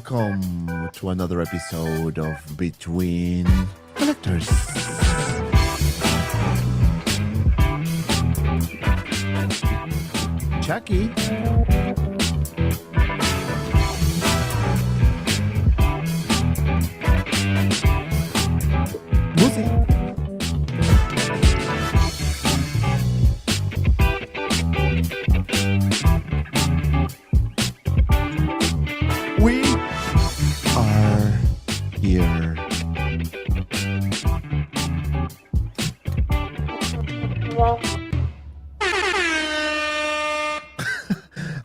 welcome to another episode of Between Collectors. Chucky. Lucy. We are here.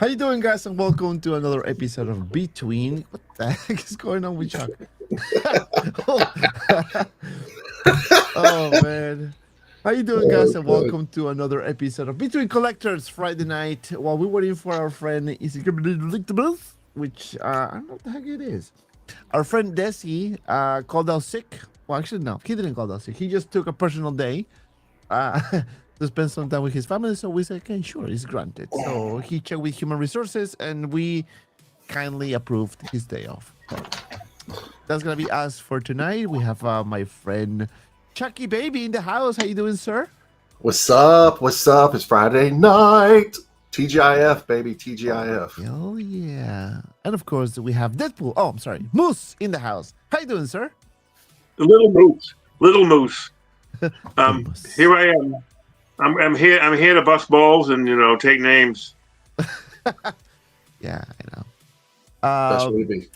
How you doing, guys? And welcome to another episode of Between. What the heck is going on with Chuck? Oh man. How you doing, guys? And welcome to another episode of Between Collectors Friday night. While we're waiting for our friend, is it Collectibles? Which I don't know what the heck it is. Our friend Desi called out sick. Well, actually, no, he didn't call out sick. He just took a personal day to spend some time with his family. So we said, okay, sure, it's granted. So he checked with Human Resources, and we kindly approved his day off. So that's gonna be us for tonight. We have my friend Chucky Baby in the house. How you doing, sir? What's up? What's up? It's Friday night. TGIF, baby. TGIF. Oh, yeah. And of course, we have Deadpool. Oh, I'm sorry. Moose in the house. How you doing, sir? Little Moose. Moose. Here I am. I'm here to bust balls and, take names. Yeah, I know. That's really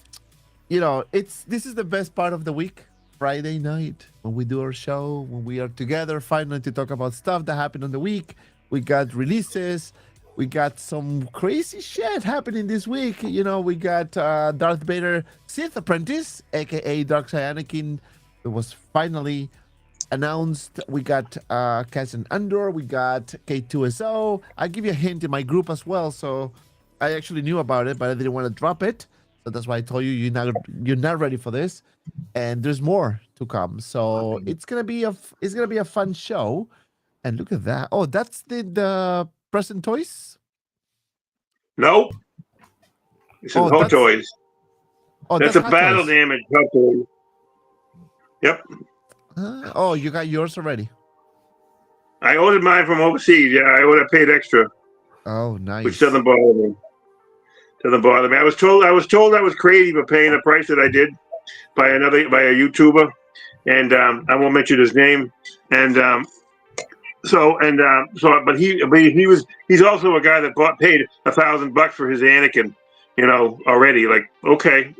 This is the best part of the week, Friday night, when we do our show, when we are together finally to talk about stuff that happened on the week. We got releases. We got some crazy shit happening this week. We got Darth Vader Sith Apprentice, aka Dark Side Anakin. It was finally announced. We got Cassian Andor. We got K2SO. I give you a hint in my group as well, so I actually knew about it, but I didn't want to drop it. So that's why I told you you're not ready for this, and there's more to come. So it's gonna be a fun show. And look at that! Oh, that's the present toys. Nope. It's in Hot Toys. Oh, that's a battle damage Hot Toys. Yep. Oh, you got yours already. I ordered mine from overseas. Yeah, I paid extra. Oh, nice. Which doesn't bother me. I was told I was crazy for paying the price that I did by a YouTuber, and I won't mention his name. And he's also a guy that paid $1,000 for his Anakin, already. Like, okay,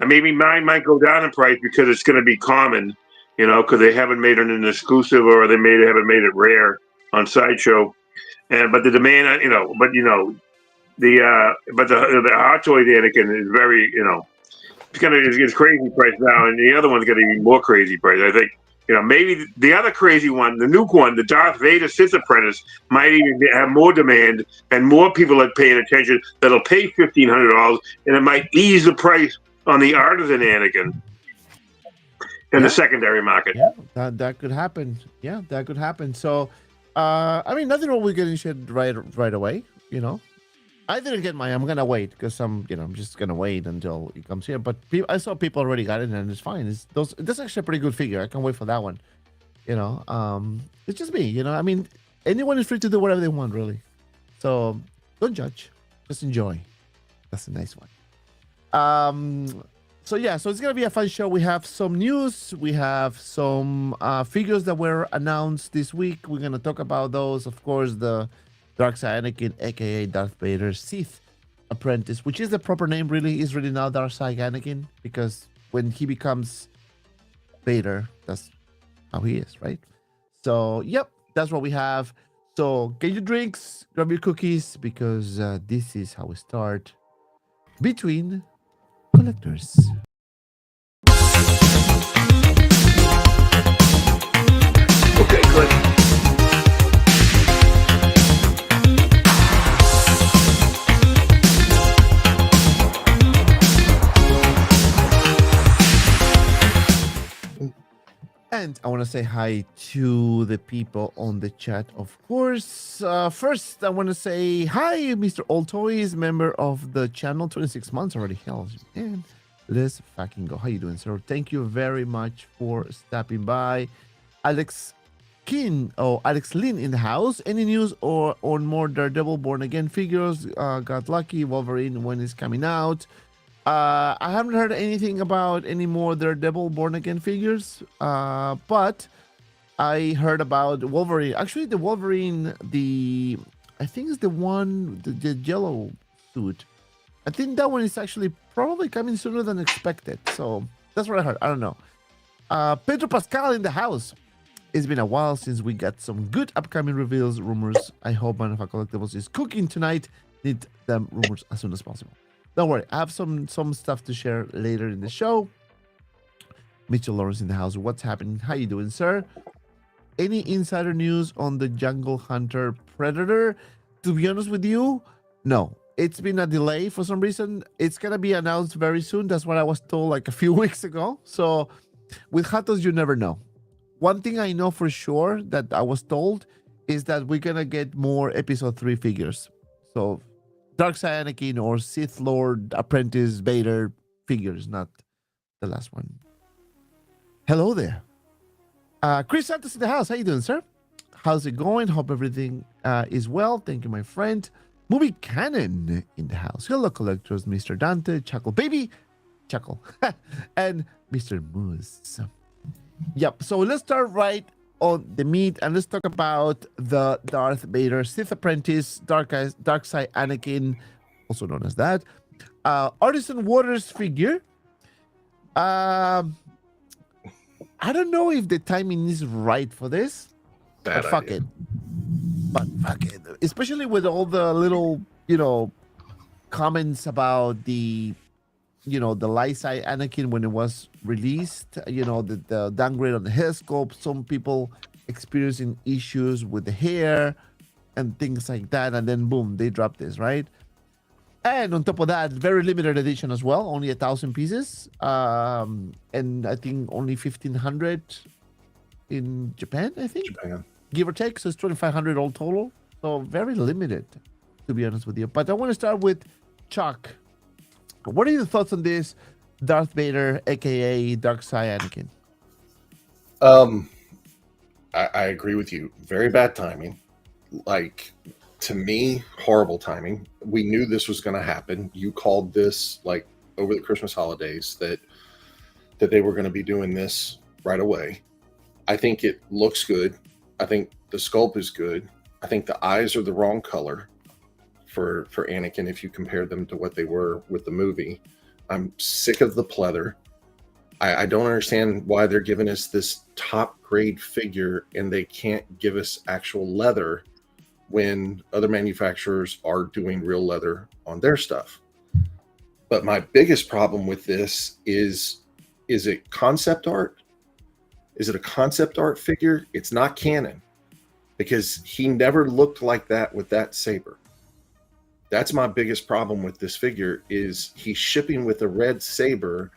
maybe mine might go down in price because it's going to be common, because they haven't made it an exclusive or they haven't made it rare on Sideshow. But the demand, the Hot Toys Anakin is very, it's crazy price now, and the other one's going to be more crazy price. I think, maybe the other crazy one, the new one, the Darth Vader Sith Apprentice, might even have more demand and more people are paying attention that'll pay $1,500, and it might ease the price on the artisan Anakin in the secondary market. Yeah, that could happen. Yeah, that could happen. So, nothing wrong with getting shit right away. I didn't get mine. I'm gonna wait because I'm just gonna wait until it comes here. But I saw people already got it, and it's fine. That's actually a pretty good figure. I can't wait for that one. It's just me. Anyone is free to do whatever they want, really. So don't judge, just enjoy. That's a nice one. So it's gonna be a fun show. We have some news. We have some figures that were announced this week. We're gonna talk about those. Of course, the Dark Side Anakin, aka Darth Vader Sith Apprentice, which is the proper name, really, is really now Dark Side Anakin, because when he becomes Vader, that's how he is, right? So, that's what we have. So, get your drinks, grab your cookies, because this is how we start Between Collectors. Okay, good. And I want to say hi to the people on the chat, of course. First, I want to say hi, Mr. Old Toys, member of the channel, 26 months already. Hell, man. Let's fucking go. How you doing, sir? Thank you very much for stopping by. Alex Lin in the house. Any news or on more Daredevil Born Again figures? Got lucky. Wolverine, when is coming out? I haven't heard anything about any more Daredevil Born Again figures, but I heard about Wolverine. Actually, the Wolverine, I think it's the one, the yellow suit. I think that one is actually probably coming sooner than expected. So that's what I heard. I don't know. Pedro Pascal in the house. It's been a while since we got some good upcoming reveals, rumors. I hope Man of Collectibles is cooking tonight. Need them rumors as soon as possible. Don't worry, I have some stuff to share later in the show. Mitchell Lawrence in the house. What's happening? How you doing, sir? Any insider news on the Jungle Hunter Predator? To be honest with you, no. It's been a delay for some reason. It's gonna be announced very soon. That's what I was told like a few weeks ago. So with Hatos, you never know. One thing I know for sure that I was told is that we're gonna get more episode 3 figures. So Darkseid Anakin or Sith Lord Apprentice Vader figures, not the last one. Hello there. Chris Santos in the house. How you doing, sir? How's it going? Hope everything is well. Thank you, my friend. Movie Canon in the house. Hello, collectors. Mr. Dante, Chuckle Baby, Chuckle, and Mr. Moose. Yep. So let's start right on the meat and let's talk about the Darth Vader Sith Apprentice, Darkseid Anakin, also known as that. Artisan Waters figure. I don't know if the timing is right for this. Bad but fuck idea. it. But fuck it. Especially with all the little, comments about the light side Anakin when it was released, the downgrade on the hair sculpt, some people experiencing issues with the hair and things like that, and then boom, they dropped this, right? And on top of that, very limited edition as well, only 1,000 pieces, and I think only 1,500 in Japan, I think, give or take. So it's 2,500 all total. So very limited, to be honest with you. But I want to start with Chuck. What are your thoughts on this Darth Vader, aka Darkseid Anakin? I agree with you. Very bad timing. Like, to me, horrible timing. We knew this was going to happen. You called this like over the Christmas holidays that they were going to be doing this right away. I think it looks good. I think the sculpt is good. I think the eyes are the wrong color for Anakin if you compare them to what they were with the movie. I'm sick of the pleather. I don't understand why they're giving us this top grade figure and they can't give us actual leather when other manufacturers are doing real leather on their stuff. But my biggest problem with this is it concept art? Is it a concept art figure? It's not canon because he never looked like that with that saber. That's my biggest problem with this figure is he's shipping with a red saber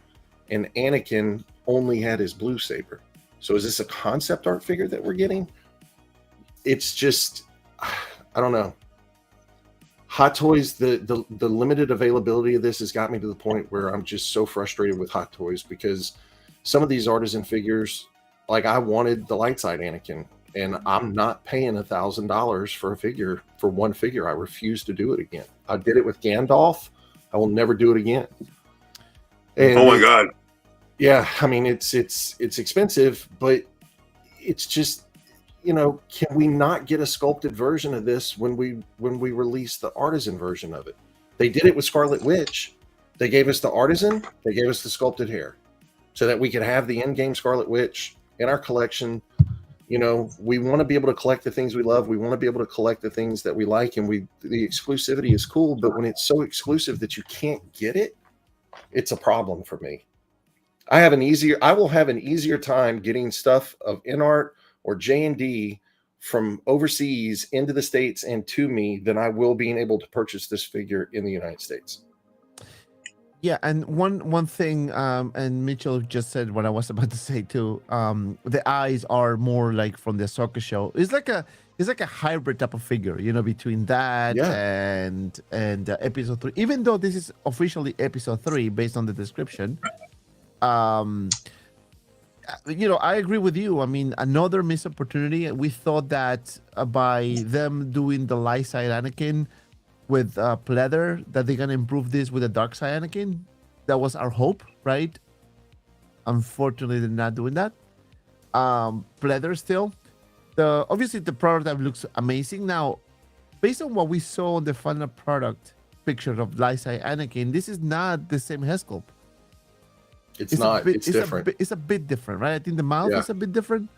and Anakin only had his blue saber. So is this a concept art figure that we're getting? It's just, I don't know. Hot Toys, the limited availability of this has got me to the point where I'm just so frustrated with Hot Toys because some of these artisan figures, like I wanted the light side Anakin and I'm not paying $1,000 for a figure, for one figure. I refuse to do it again. I did it with Gandalf. I will never do it again. And oh my God. Yeah, I mean it's expensive, but it's just, can we not get a sculpted version of this when we release the artisan version of it? They did it with Scarlet Witch. They gave us the artisan, they gave us the sculpted hair so that we could have the in-game Scarlet Witch in our collection. We want to be able to collect the things we love. We want to be able to collect the things that we like, and the exclusivity is cool, but when it's so exclusive that you can't get it, it's a problem for me. I will have an easier time getting stuff of InArt or J&D from overseas into the States and to me than I will being able to purchase this figure in the United States. Yeah, and one thing, and Mitchell just said what I was about to say too. The eyes are more like from the Ahsoka show. It's like a hybrid type of figure, between that Yeah. and episode 3. Even though this is officially episode 3 based on the description, um, I agree with you. I mean, another missed opportunity. We thought that by them doing the light side Anakin with pleather, that they're gonna improve this with the dark side Anakin. That was our hope, right? Unfortunately, they're not doing that. Pleather still. Obviously the prototype looks amazing. Now, based on what we saw on the final product picture of light side Anakin, this is not the same head sculpt. It's not. It's different. It's a bit different, right? I think the mouth Yeah. is a bit different.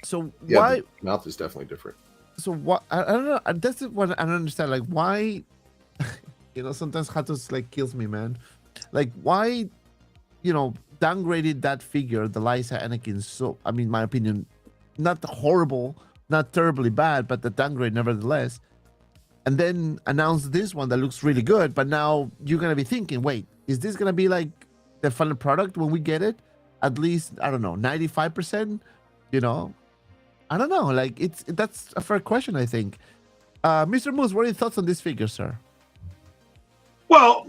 So Yeah, why? the mouth is definitely different. So what? I don't know. That's what I don't understand. Like why? Sometimes Hatos like kills me, man. Like why? Downgraded that figure, the Lysa Anakin. So I mean, my opinion, not horrible, not terribly bad, but the downgrade nevertheless. And then announce this one that looks really good. But now you're gonna be thinking, wait, is this gonna be like the final product when we get it? At least I don't know, 95%. I don't know. Like that's a fair question, I think. Mr. Moose, what are your thoughts on this figure, sir? Well,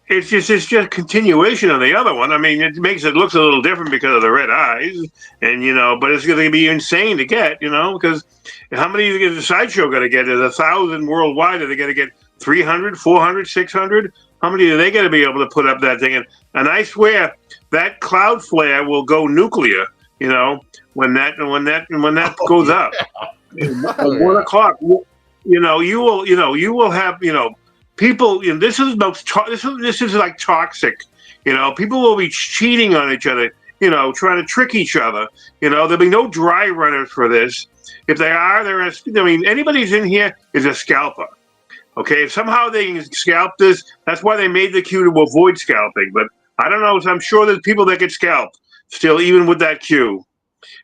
it's just continuation of the other one. I mean, it looks a little different because of the red eyes, and but it's going to be insane to get, because how many is the sideshow going to get? There's 1,000 worldwide. Are they going to get 300, 400, 600? How many are they going to be able to put up that thing? And I swear that cloud flare will go nuclear. When that goes up, at 1 o'clock, you will have people. This is like toxic. People will be cheating on each other. Trying to trick each other. There'll be no dry runners for this. If they are, anybody who's in here is a scalper. Okay, if somehow they can scalp this, that's why they made the queue to avoid scalping. But I don't know. I'm sure there's people that get scalped still, even with that queue.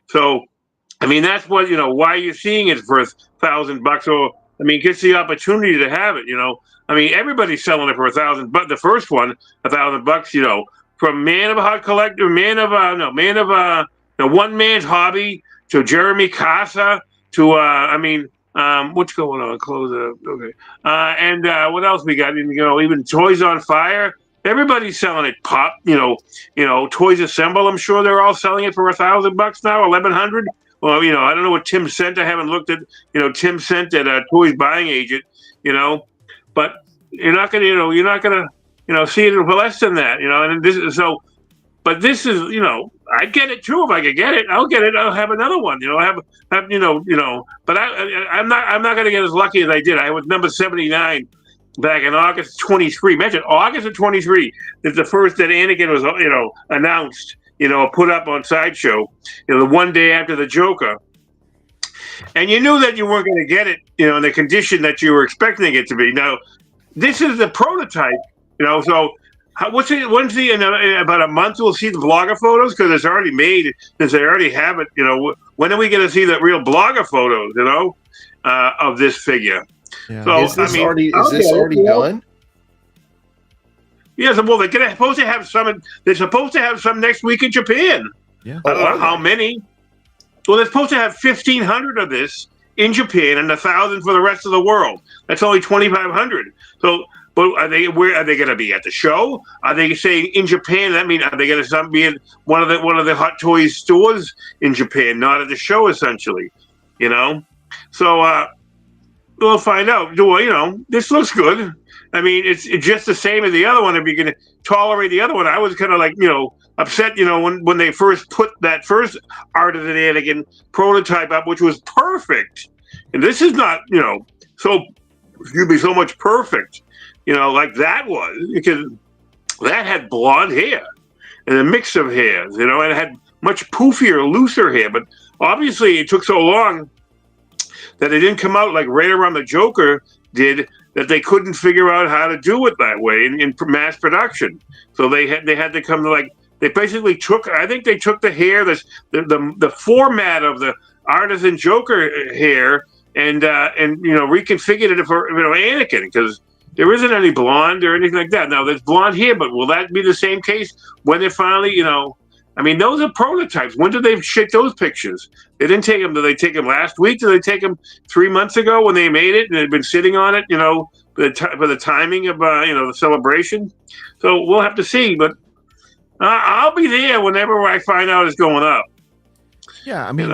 So, I mean, that's what why you're seeing it for $1,000, or gets the opportunity to have it. Everybody's selling it for $1,000. But the first one, $1,000. From man of a hot collector, man of one man's hobby to Jeremy Casa to what's going on? Close it up. Okay. And what else we got? Even Toys on Fire. Everybody's selling it. Toys Assemble. I'm sure they're all selling it for $1,000 now, $1,100. Well, I don't know what Tim sent. I haven't looked at. Tim sent at a Toys Buying Agent. But you're not gonna see it for less than that. And this is so. But this is, I'd get it too if I could get it. I'll get it. I'll have another one. But I'm not going to get as lucky as I did. I was number 79 back in August 23. Imagine August of 23 is the first that Anakin was, announced, put up on Sideshow, the one day after the Joker. And you knew that you weren't going to get it, in the condition that you were expecting it to be. Now, this is the prototype, so. When's in about a month we'll see the vlogger photos, because it's already made, since they already have it. When are we going to see the real blogger photos? Of this figure. Yeah. So Is this already done? Yeah. Well, they're supposed to have some. They're supposed to have some next week in Japan. Yeah. I don't know how many. Well, they're supposed to have 1,500 of this in Japan and 1,000 for the rest of the world. That's only 2,500. So. But are they going to be at the show? Are they saying in Japan? Are they going to be in one of the Hot Toys stores in Japan, not at the show, essentially? So we'll find out. This looks good. It's just the same as the other one. If you're going to tolerate the other one, I was kind of like upset. When they first put that first Artisan Anakin prototype up, which was perfect, and this is not so much perfect. Like that was, because that had blonde hair and a mix of hairs, and it had much poofier, looser hair. But obviously it took so long that it didn't come out like right around the Joker did, that they couldn't figure out how to do it that way in mass production. So they had to come to they basically took the hair, the format of the Artisan Joker hair and reconfigured it for Anakin, because There isn't any blonde or anything like that. Now there's blonde here, but will that be the same case when it finally, I mean, those are prototypes. When did they ship those pictures? They didn't take them. Did they take them last week? Did they take them 3 months ago when they made it and they'd been sitting on it, for the timing of, the celebration? So we'll have to see. But I'll be there whenever I find out it's going up. Yeah, I mean,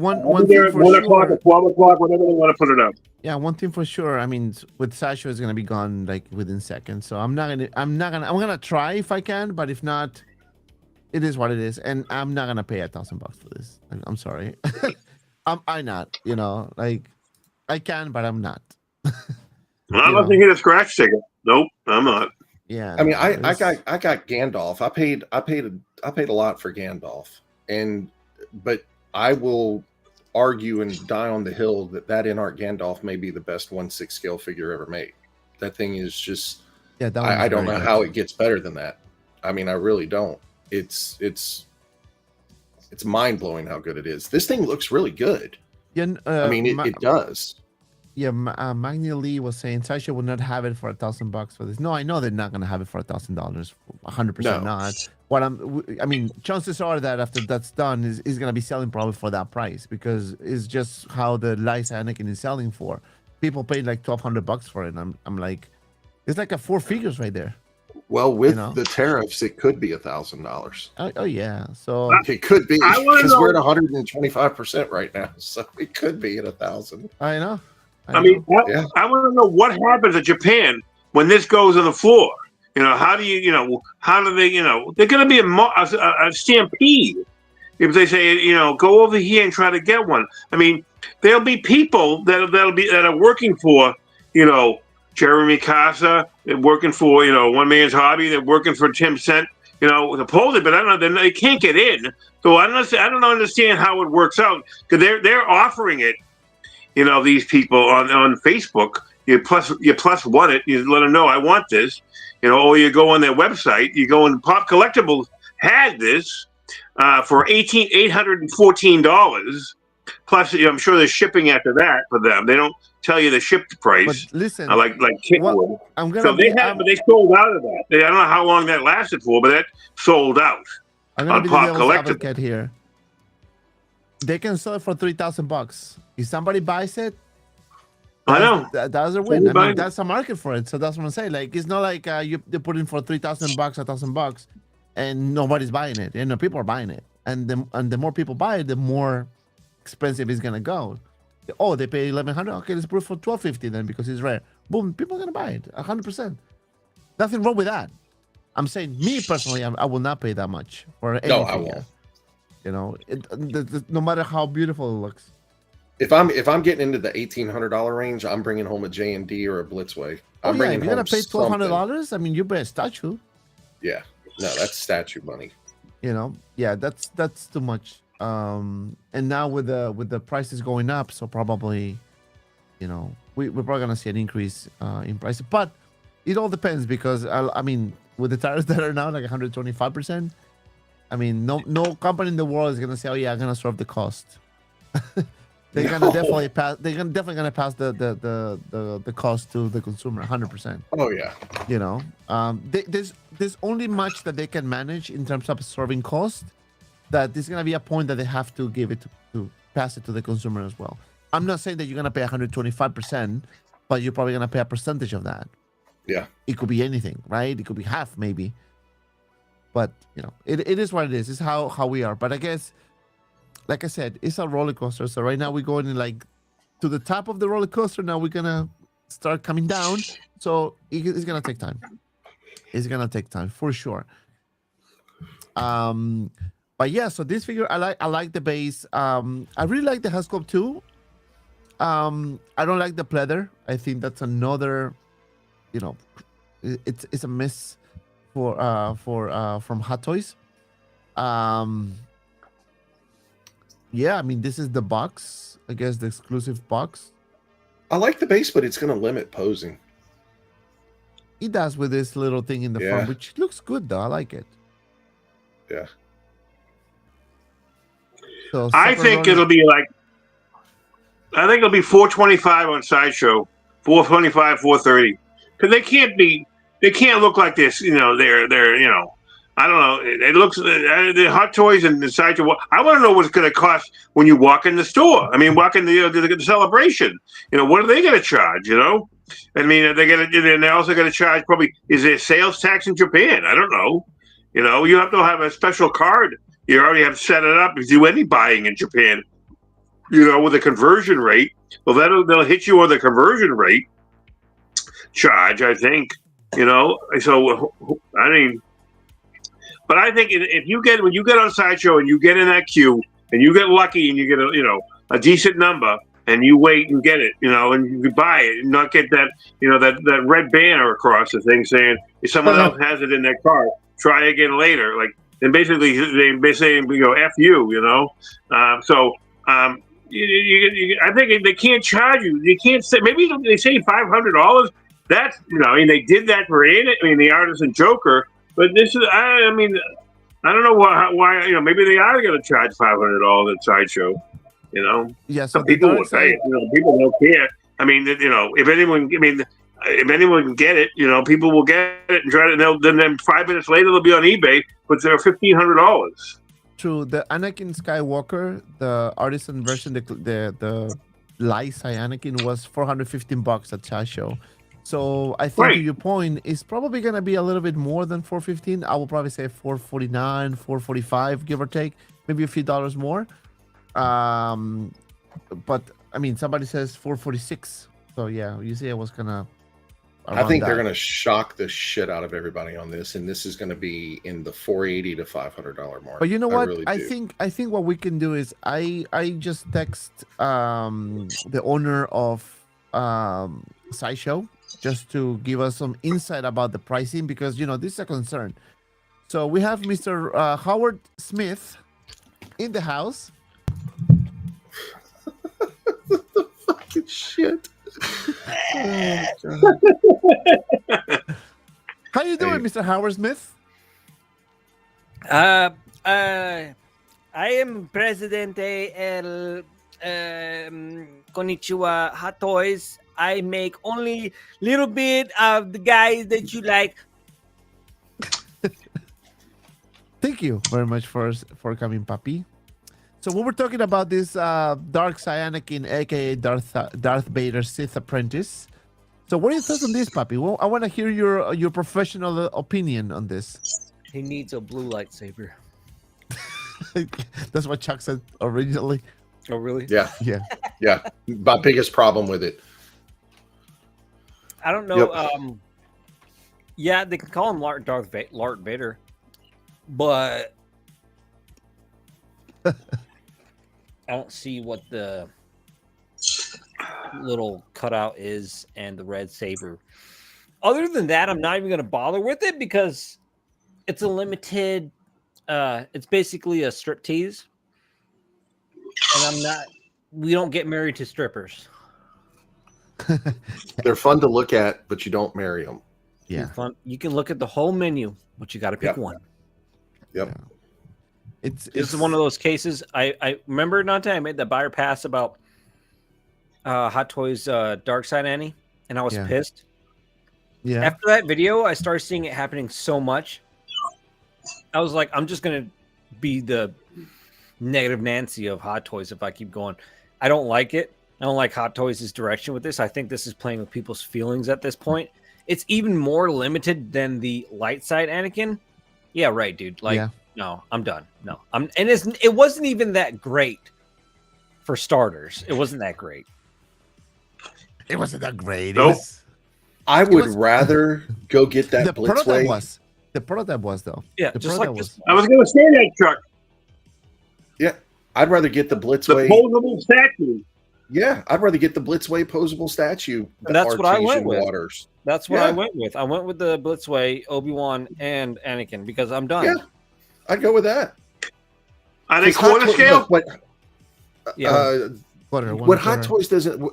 one I'll be thing there at for 1 o'clock sure. or 12 o'clock, whenever they want to put it up. Yeah, one thing for sure. I mean, with Sasha is gonna be gone like within seconds. So I'm gonna try if I can, but if not, it is what it is, and I'm not gonna pay $1,000 for this. I'm sorry. I'm not. Like I can, but I'm not. I'm not thinking a scratch ticket. Nope, I'm not. Yeah. I mean, I got Gandalf. I paid a lot for Gandalf, but I will argue and die on the hill that in-art Gandalf may be the best 1/6 scale figure ever made. That thing is just. Yeah, I don't know how it gets better than that. I mean, I really don't. It's mind blowing how good it is. This thing looks really good. Yeah, I mean, it does. Yeah, Magni Lee was saying Sasha would not have it for $1,000 for this. No, I know they're not gonna have it for $1,000. 100% not. I mean, chances are that after that's done, is gonna be selling probably for that price because it's just how the Liza Anakin is selling for. People paid like $1,200 for it. And I'm like, it's like a 4 figures right there. Well, with the tariffs, it could be $1,000. Oh yeah, so it could be because we're at 125% right now, so it could be at 1,000. I know. I mean, I want to know what happens at Japan when this goes on the floor. How do how do they, they're going to be a stampede if they say, go over here and try to get one. I mean, there'll be people that are working for, Jeremy Casa. They're working for, One Man's Hobby. They're working for Tim Cent, supposedly, but I don't know. They can't get in. So I don't understand how it works out because they're offering it. These people on Facebook, you plus one it, you let them know I want this, or you go on their website, you go on Pop Collectibles had this for $814. Plus, I'm sure there's shipping after that for them. They don't tell you the shipped price. But listen, like Kit would. So they sold out of that. I don't know how long that lasted for, but that sold out. I'm gonna be the devil's advocate here. They can sell it for $3,000. If somebody buys it, I know that's a win. I mean, that's a market for it. So that's what I'm saying. Like, it's not like you put in for $3,000, $1,000, and nobody's buying it. People are buying it, and the more people buy it, the more expensive it's gonna go. Oh, they pay $1,100. Okay, let's put it for $1,250 then because it's rare. Boom, people are gonna buy it 100%. Nothing wrong with that. I'm saying, me personally, I will not pay that much for anything. No, I won't. No matter how beautiful it looks. If I'm getting into the $1,800 range, I'm bringing home a J&D or a Blitzway. I'm bringing you're gonna pay $1,200. I mean, you buy a statue. Yeah, no, that's statue money. Yeah, that's too much. And now with the prices going up, so probably, we're probably gonna see an increase in prices. But it all depends because I mean, with the tariffs that are now like 125%. I mean, no company in the world is gonna say, "Oh yeah, I'm gonna serve the cost." They're gonna definitely pass. They're definitely gonna pass the cost to the consumer, 100%. Oh yeah. There's only much that they can manage in terms of absorbing cost. That there's gonna be a point that they have to give it to pass it to the consumer as well. I'm not saying that you're gonna pay 125%, but you're probably gonna pay a percentage of that. Yeah. It could be anything, right? It could be half, maybe. But it is what it is. It's how we are. But I guess, like I said, it's a roller coaster. So right now we're going to the top of the roller coaster. Now we're gonna start coming down. So it's gonna take time. It's gonna take time for sure. But yeah, so this figure I like the base. I really like the Huscop too. I don't like the pleather. I think that's another, it's a miss from Hot Toys. Yeah, I mean, this is the box, I guess, the exclusive box. I like the base, but it's going to limit posing. It does with this little thing in the front, which looks good though. I like it. Yeah. So I think it'll be $425 on Sideshow, $425, $430. because they can't look like this. They're I don't know. It looks the Hot Toys and the sideshow. I want to know what it's going to cost when you walk in the store. I mean, walk in the celebration. What are they going to charge? I mean, they're also going to charge probably. Is there sales tax in Japan? I don't know. You have to have a special card. You already have to set it up if you do any buying in Japan. With a conversion rate. Well, they'll hit you on the conversion rate charge. I think. So I mean. But I think when you get on Sideshow and you get in that queue and you get lucky and you get a decent number and you wait and get it, and you can buy it and not get that that red banner across the thing saying if someone else has it in their cart, try again later. Like and basically they say F you, So I think they can't charge you. They can't say maybe they say $500. That's they did that for the Artisan Joker. But this is, I mean, I don't know why maybe they are going to charge $500 at Sideshow, Yeah, so some people will pay it. People don't care. I mean, if anyone can get it, people will get it and try to. Then 5 minutes later they'll be on eBay, but they're $1,500. True. The Anakin Skywalker, the artisan version, the Light-Side Anakin was $415 at Sideshow. So I think to your point, it's probably going to be a little bit more than $415. I will probably say $449, $445, give or take, maybe a few dollars more. But I mean, somebody says $446. So yeah, you see, I was gonna. I think they're going to shock the shit out of everybody on this, and this is going to be in the $480 to $500 mark. But you know what? Really I think what we can do is I just text the owner of Sideshow just to give us some insight about the pricing because this is a concern. So we have Mr. Howard Smith in the house. The fucking shit. How you doing, Mr. Howard Smith? I am Presidente El Konnichiwa Hot Toys. I make only little bit of the guys that you like. Thank you very much for coming, Papi. So we were talking about this Dark Side Anakin, aka Darth Vader Sith Apprentice. So what are your thoughts on this, Papi? Well, I want to hear your professional opinion on this. He needs a blue lightsaber. That's what Chuck said originally. Oh, really? Yeah. Yeah. My biggest problem with it. I don't know. Yep. Yeah, they can call him Darth Vader, but I don't see what the little cutout is and the red saber. Other than that, I'm not even going to bother with it because it's a limited. It's basically a strip tease, and we don't get married to strippers. They're fun to look at, but you don't marry them. Yeah. You can look at the whole menu, but you got to pick one. Yep. Yeah. This is one of those cases. I remember Nante, I made the buyer pass about Hot Toys Dark Side Annie, and I was pissed. Yeah. After that video, I started seeing it happening so much. I was like, I'm just gonna be the negative Nancy of Hot Toys if I keep going. I don't like it. I don't like Hot Toys' direction with this. I think this is playing with people's feelings at this point. It's even more limited than the light side Anakin. Yeah, right, dude. Like, no, I'm done. No, it wasn't even that great for starters. It wasn't that great. It wasn't that great. Nope. I would rather go get that Blitzway. The prototype was though. Yeah, just like this. I was going to say that, Chuck. Yeah, I'd rather get the Blitzway. The posable statue. Yeah, I'd rather get the Blitzway posable statue. That's what I went with. Waters. That's what I went with. I went with the Blitzway, Obi-Wan, and Anakin because I'm done. Yeah, I'd go with that. Are they quarter scale? What Hot Toys doesn't,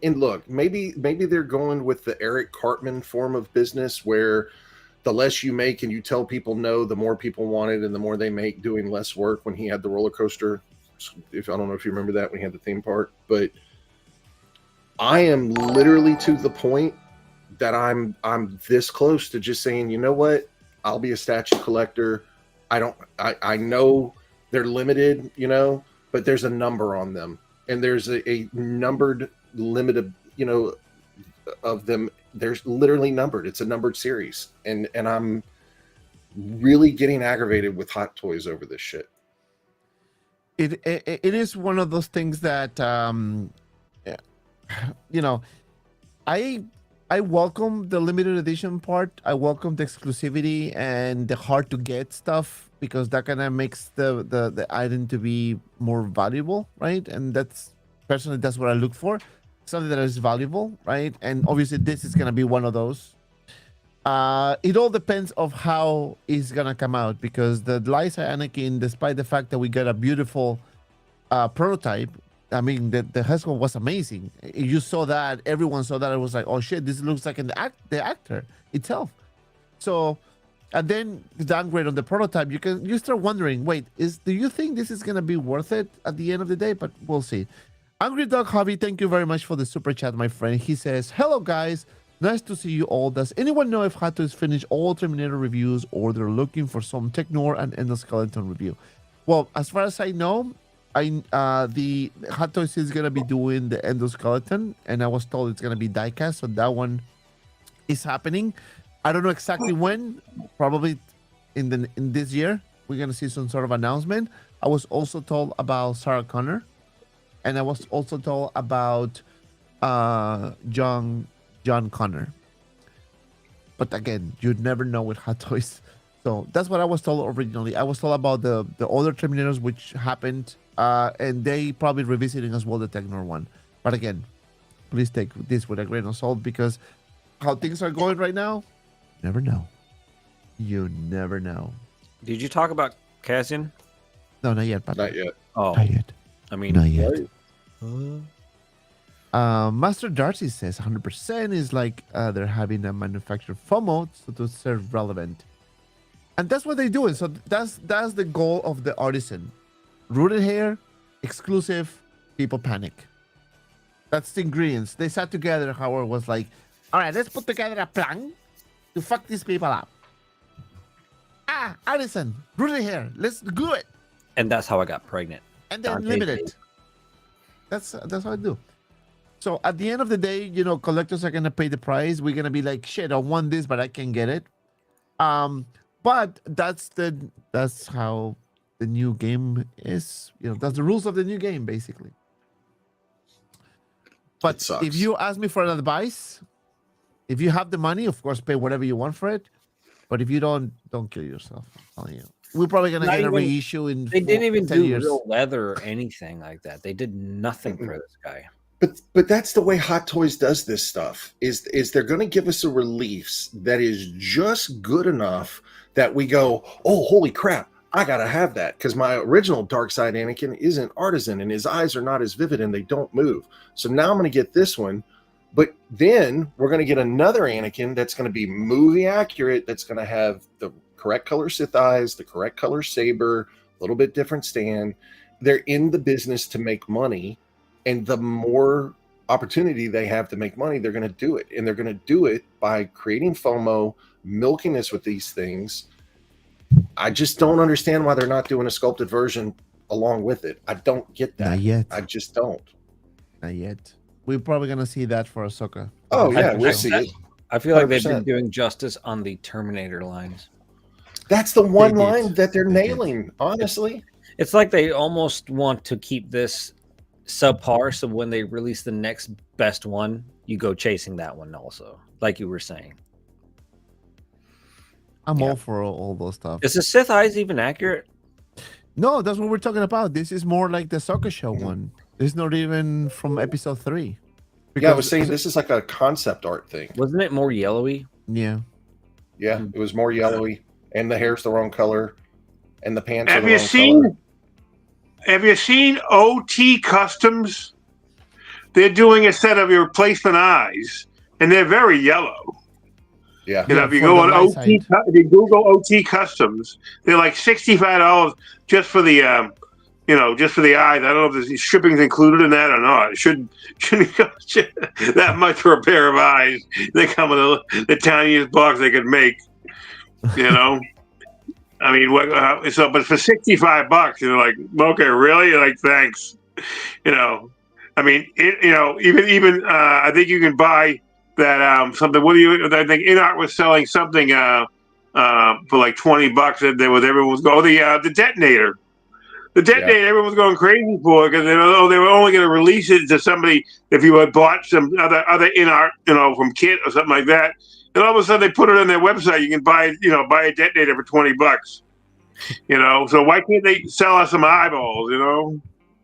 and look, maybe they're going with the Eric Cartman form of business where the less you make and you tell people no, the more people want it and the more they make doing less work. When he had the roller coaster, I don't know if you remember that when he had the theme park, but I am literally to the point that I'm this close to just saying, you know what, I'll be a statue collector. I know they're limited, you know, but there's a number on them, and there's a numbered limit of, you know, of them. There's literally numbered. It's a numbered series, and I'm really getting aggravated with Hot Toys over this shit. It is one of those things that you know, I welcome the limited edition part. I welcome the exclusivity and the hard to get stuff, because that kind of makes the item to be more valuable, right? And that's personally, that's what I look for, something that is valuable, right? And obviously this is gonna be one of those. It all depends of how it's gonna come out, because the Liza Anakin, despite the fact that we got a beautiful prototype, I mean, the Hesco was amazing. You saw that, everyone saw that. It was like, oh shit, this looks like the actor itself. So, and then downgrade on the prototype, you start wondering, wait, do you think this is gonna be worth it at the end of the day? But we'll see. Angry Dog Hobby, thank you very much for the super chat, my friend. He says, hello guys, nice to see you all. Does anyone know if Hot Toys finished all Terminator reviews, or they're looking for some Technor and Endoskeleton review? Well, as far as I know, the Hot Toys is gonna be doing the Endoskeleton, and I was told it's gonna be diecast, so that one is happening. I don't know exactly when. Probably in this year we're gonna see some sort of announcement. I was also told about Sarah Connor, and I was also told about John Connor. But again, you'd never know with Hot Toys. So that's what I was told originally. I was told about the other Terminators, which happened, and they probably revisiting as well the Technor one. But again, please take this with a grain of salt, because how things are going right now, never know. You never know. Did you talk about Cassian? No, not yet. But Not yet. Oh, not yet. I mean, Not yet. Master Darcy says 100% is like they're having a manufacturer FOMO, so to serve relevant. And that's what they're doing. So that's the goal of the artisan. Rooted hair, exclusive, people panic. That's the ingredients. They sat together. Howard was like, all right, let's put together a plan to fuck these people up. Artisan, rooted hair, let's do it. and that's how I got pregnant. And then limit it. That's how I do. So at the end of the day, you know, collectors are gonna pay the price. We're gonna be like, shit, I want this, but I can't get it. But that's how the new game is. You know, that's the rules of the new game, basically. But if you ask me for an advice, if you have the money, of course, pay whatever you want for it. But if you don't kill yourself. I'm telling you. We're probably gonna get a reissue in. They didn't even do years. real leather or anything like that. They did nothing for this guy. But that's the way Hot Toys does this stuff. Is they're going to give us a release that is just good enough that we go, oh, holy crap, I gotta have that, because my original Dark Side Anakin isn't artisan and his eyes are not as vivid and they don't move. So now I'm going to get this one, but then we're going to get another Anakin that's going to be movie accurate. That's going to have the correct color Sith eyes, the correct color saber, a little bit different stand. They're in the business to make money. And the more opportunity they have to make money, they're going to do it. And they're going to do it by creating FOMO, milking us with these things. I just don't understand why they're not doing a sculpted version along with it. I don't get that. Not yet. I just don't. Not yet. We're probably going to see that for Ahsoka. Oh, yeah, we'll see it. I feel like they've 100%. been doing justice on the Terminator lines. That's the one They did. line that they're They did. nailing, honestly. It's like they almost want to keep this subpar, so when they release the next best one, you go chasing that one also, like you were saying. I'm all for all those stuff. Is the Sith eyes even accurate? No, that's what we're talking about. This is more like the Ahsoka show one. This is not even from episode 3. Yeah, I was saying this is like a concept art thing. Wasn't it more yellowy? Yeah. Yeah, it was more yellowy, and the hair's the wrong color, and the pants are Have the you wrong seen? color. Have you seen OT Customs? They're doing a set of your replacement eyes, and they're very yellow. Yeah. You know, Yeah, if you for go the on light OT, side. if you Google OT Customs, they're like $65 just for the just for the eyes. I don't know if the shipping's included in that or not. It shouldn't cost that much for a pair of eyes. They come in the tiniest box they could make. I mean, what? But for $65, you're like, okay, really? You're like, thanks. I mean, even I think you can buy that something. I think InArt was selling something for like $20, and everyone was going, the detonator. The detonator, everyone was going crazy for because they were only going to release it to somebody if you had bought some other InArt, from Kit or something like that. And all of a sudden, they put it on their website. You can buy a detonator for $20. So why can't they sell us some eyeballs?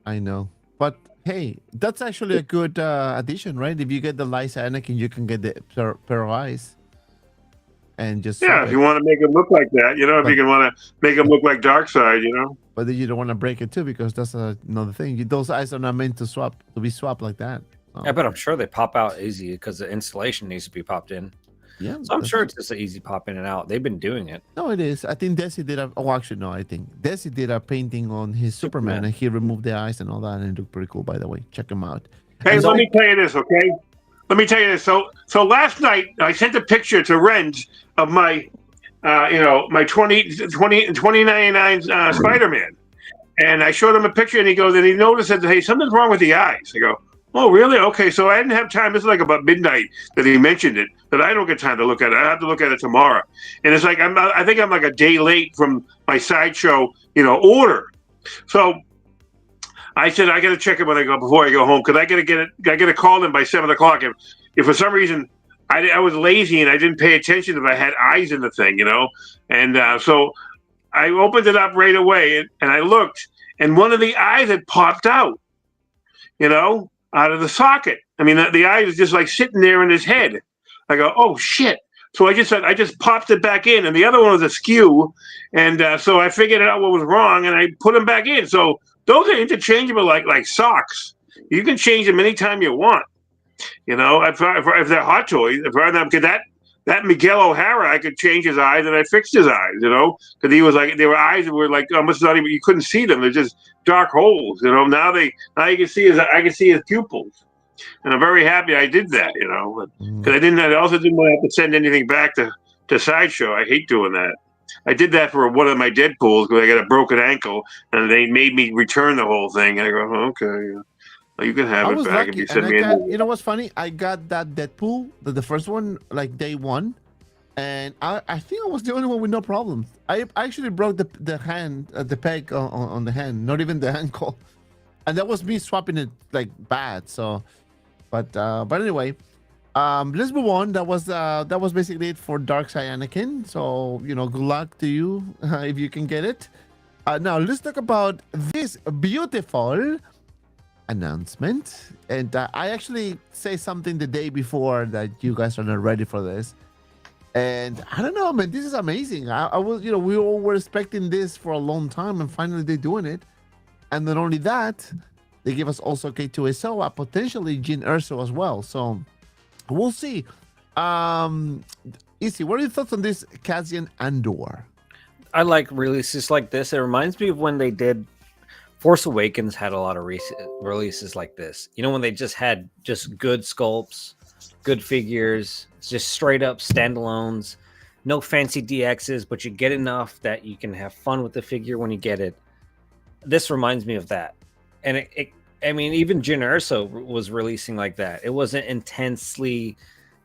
I know, but hey, that's actually a good addition, right? If you get the Liza Anakin, you can get the pair of eyes, and just if you want to make him look like that, if you can want to make him look like Darkseid, But then you don't want to break it too, because that's another thing. Those eyes are not meant to be swapped like that. Yeah, but I'm sure they pop out easy because the installation needs to be popped in. Yeah, so I'm sure it's just an easy pop in and out. They've been doing it. No, it is. I think Desi did I think Desi did a painting on his Superman, and he removed the eyes and all that, and it looked pretty cool, by the way. Check him out. Hey, let me tell you this, okay? Let me tell you this. So last night I sent a picture to Renz of my my 2099 Spider-Man. And I showed him a picture, and he goes, and he noticed that, hey, something's wrong with the eyes. I go, oh, really? Okay, so I didn't have time. This is like about midnight that he mentioned it, that I don't get time to look at it. I have to look at it tomorrow. And it's like, I think I'm like a day late from my Sideshow, order. So I said, I got to check it before I go home, because I got to call him by 7 o'clock. If for some reason I was lazy and I didn't pay attention if I had eyes in the thing, and so I opened it up right away, and I looked, and one of the eyes had popped out, out of the socket. I mean, the eye was just like sitting there in his head. I go, oh shit! So I just popped it back in, and the other one was askew, and so I figured out what was wrong, and I put them back in. So those are interchangeable, like socks. You can change them anytime you want. If they're hot toys, that Miguel O'Hara, I could change his eyes, and I fixed his eyes, because he was like, eyes that were like almost not even, you couldn't see them. They're just dark holes, Now you can see I can see his pupils, and I'm very happy I did that, because I also didn't want to have to send anything back to Sideshow. I hate doing that. I did that for one of my Deadpools because I got a broken ankle, and they made me return the whole thing. And I go, okay. You can have it back if you send me. You know what's funny? I got that Deadpool, the first one, like day one, and I think I was the only one with no problems. I actually broke the hand, the peg on the hand, not even the ankle, and that was me swapping it like bad. So, but anyway, let's move on. That was basically it for Darkseid Anakin. So good luck to you if you can get it. Now let's talk about this beautiful announcement, and I actually say something the day before that you guys are not ready for this, and I don't know, man, this is amazing. I was, we all were expecting this for a long time, and finally they're doing it. And not only that, they give us also K2SO, potentially Jyn Erso as well, so we'll see. Easy, what are your thoughts on this Cassian Andor? I like releases like this. It reminds me of when they did Force Awakens, had a lot of releases like this. When they just had just good sculpts, good figures, just straight up standalones, no fancy DXs, but you get enough that you can have fun with the figure when you get it. This reminds me of that. And I mean, even Jyn Erso was releasing like that. It wasn't intensely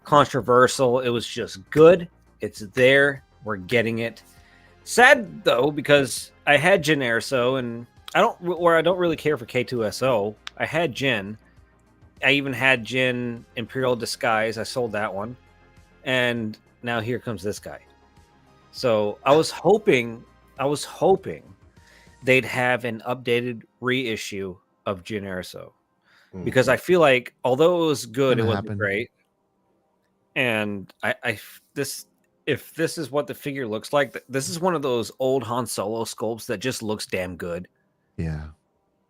controversial. It was just good. It's there. We're getting it. Sad though, because I had Jyn Erso, and I don't really care for K2SO. I had Jyn. I even had Jyn Imperial Disguise. I sold that one. And now here comes this guy. So I was hoping they'd have an updated reissue of Jyn Erso. Because I feel like although it was good, it wasn't great. And if this is what the figure looks like, this is one of those old Han Solo sculpts that just looks damn good. Yeah,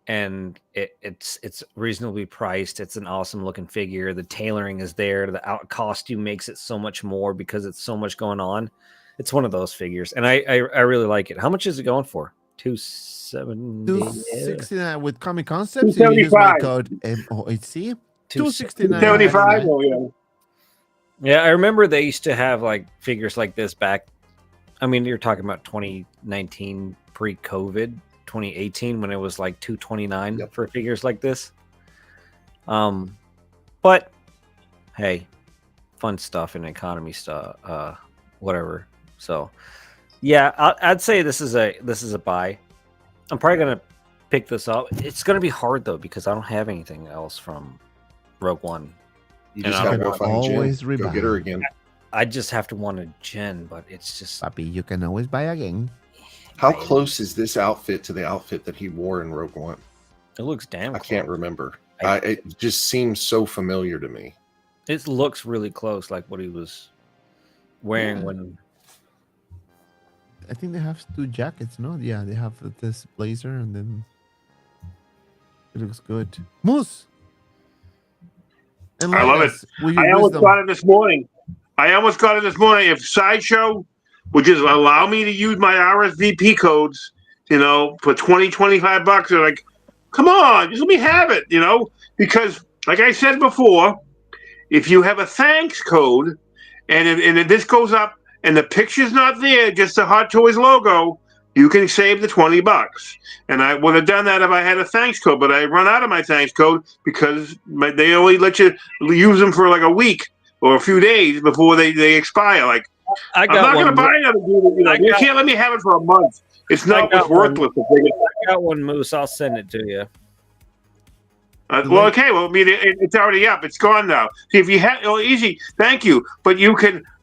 and it's reasonably priced. It's an awesome looking figure. The tailoring is there. The costume makes it so much more because it's so much going on. It's one of those figures, and I really like it. How much is it going for? 270. 269 with Comic Concepts. You use my code MOHC. 269. 75. Oh, yeah. Yeah, I remember they used to have like figures like this back. I mean, you're talking about 2019 pre-COVID, 2018 when it was like 229 for figures like this. But hey, fun stuff and economy stuff, whatever. So yeah, I'd say this is a buy. I'm probably gonna pick this up. It's gonna be hard though because I don't have anything else from Rogue One. You just gotta go find Jen. Go get her again. I just have to want a Jen, but it's just Papi, you can always buy again. How close is this outfit to the outfit that he wore in Rogue One? It looks damn close. I can't remember. It just seems so familiar to me. It looks really close, like what he was wearing when. I think they have 2 jackets, no? Yeah, they have this blazer and then it looks good. Moose! I love it. I almost got it this morning. If Sideshow would just allow me to use my RSVP codes, for $20-$25, they're like, come on, just let me have it, because like I said before, if you have a thanks code and this goes up and the picture's not there, just the Hot Toys logo, you can save the $20. And I would have done that if I had a thanks code, but I run out of my thanks code because they only let you use them for like a week or a few days before they expire. Like, I'm not going to buy another dude. You can't let me have it for a month. It's not worthless. I got one, Moose. I'll send it to you. Well, okay. Well, I mean, it's already up. It's gone now. See, if you have, easy. Thank you. But you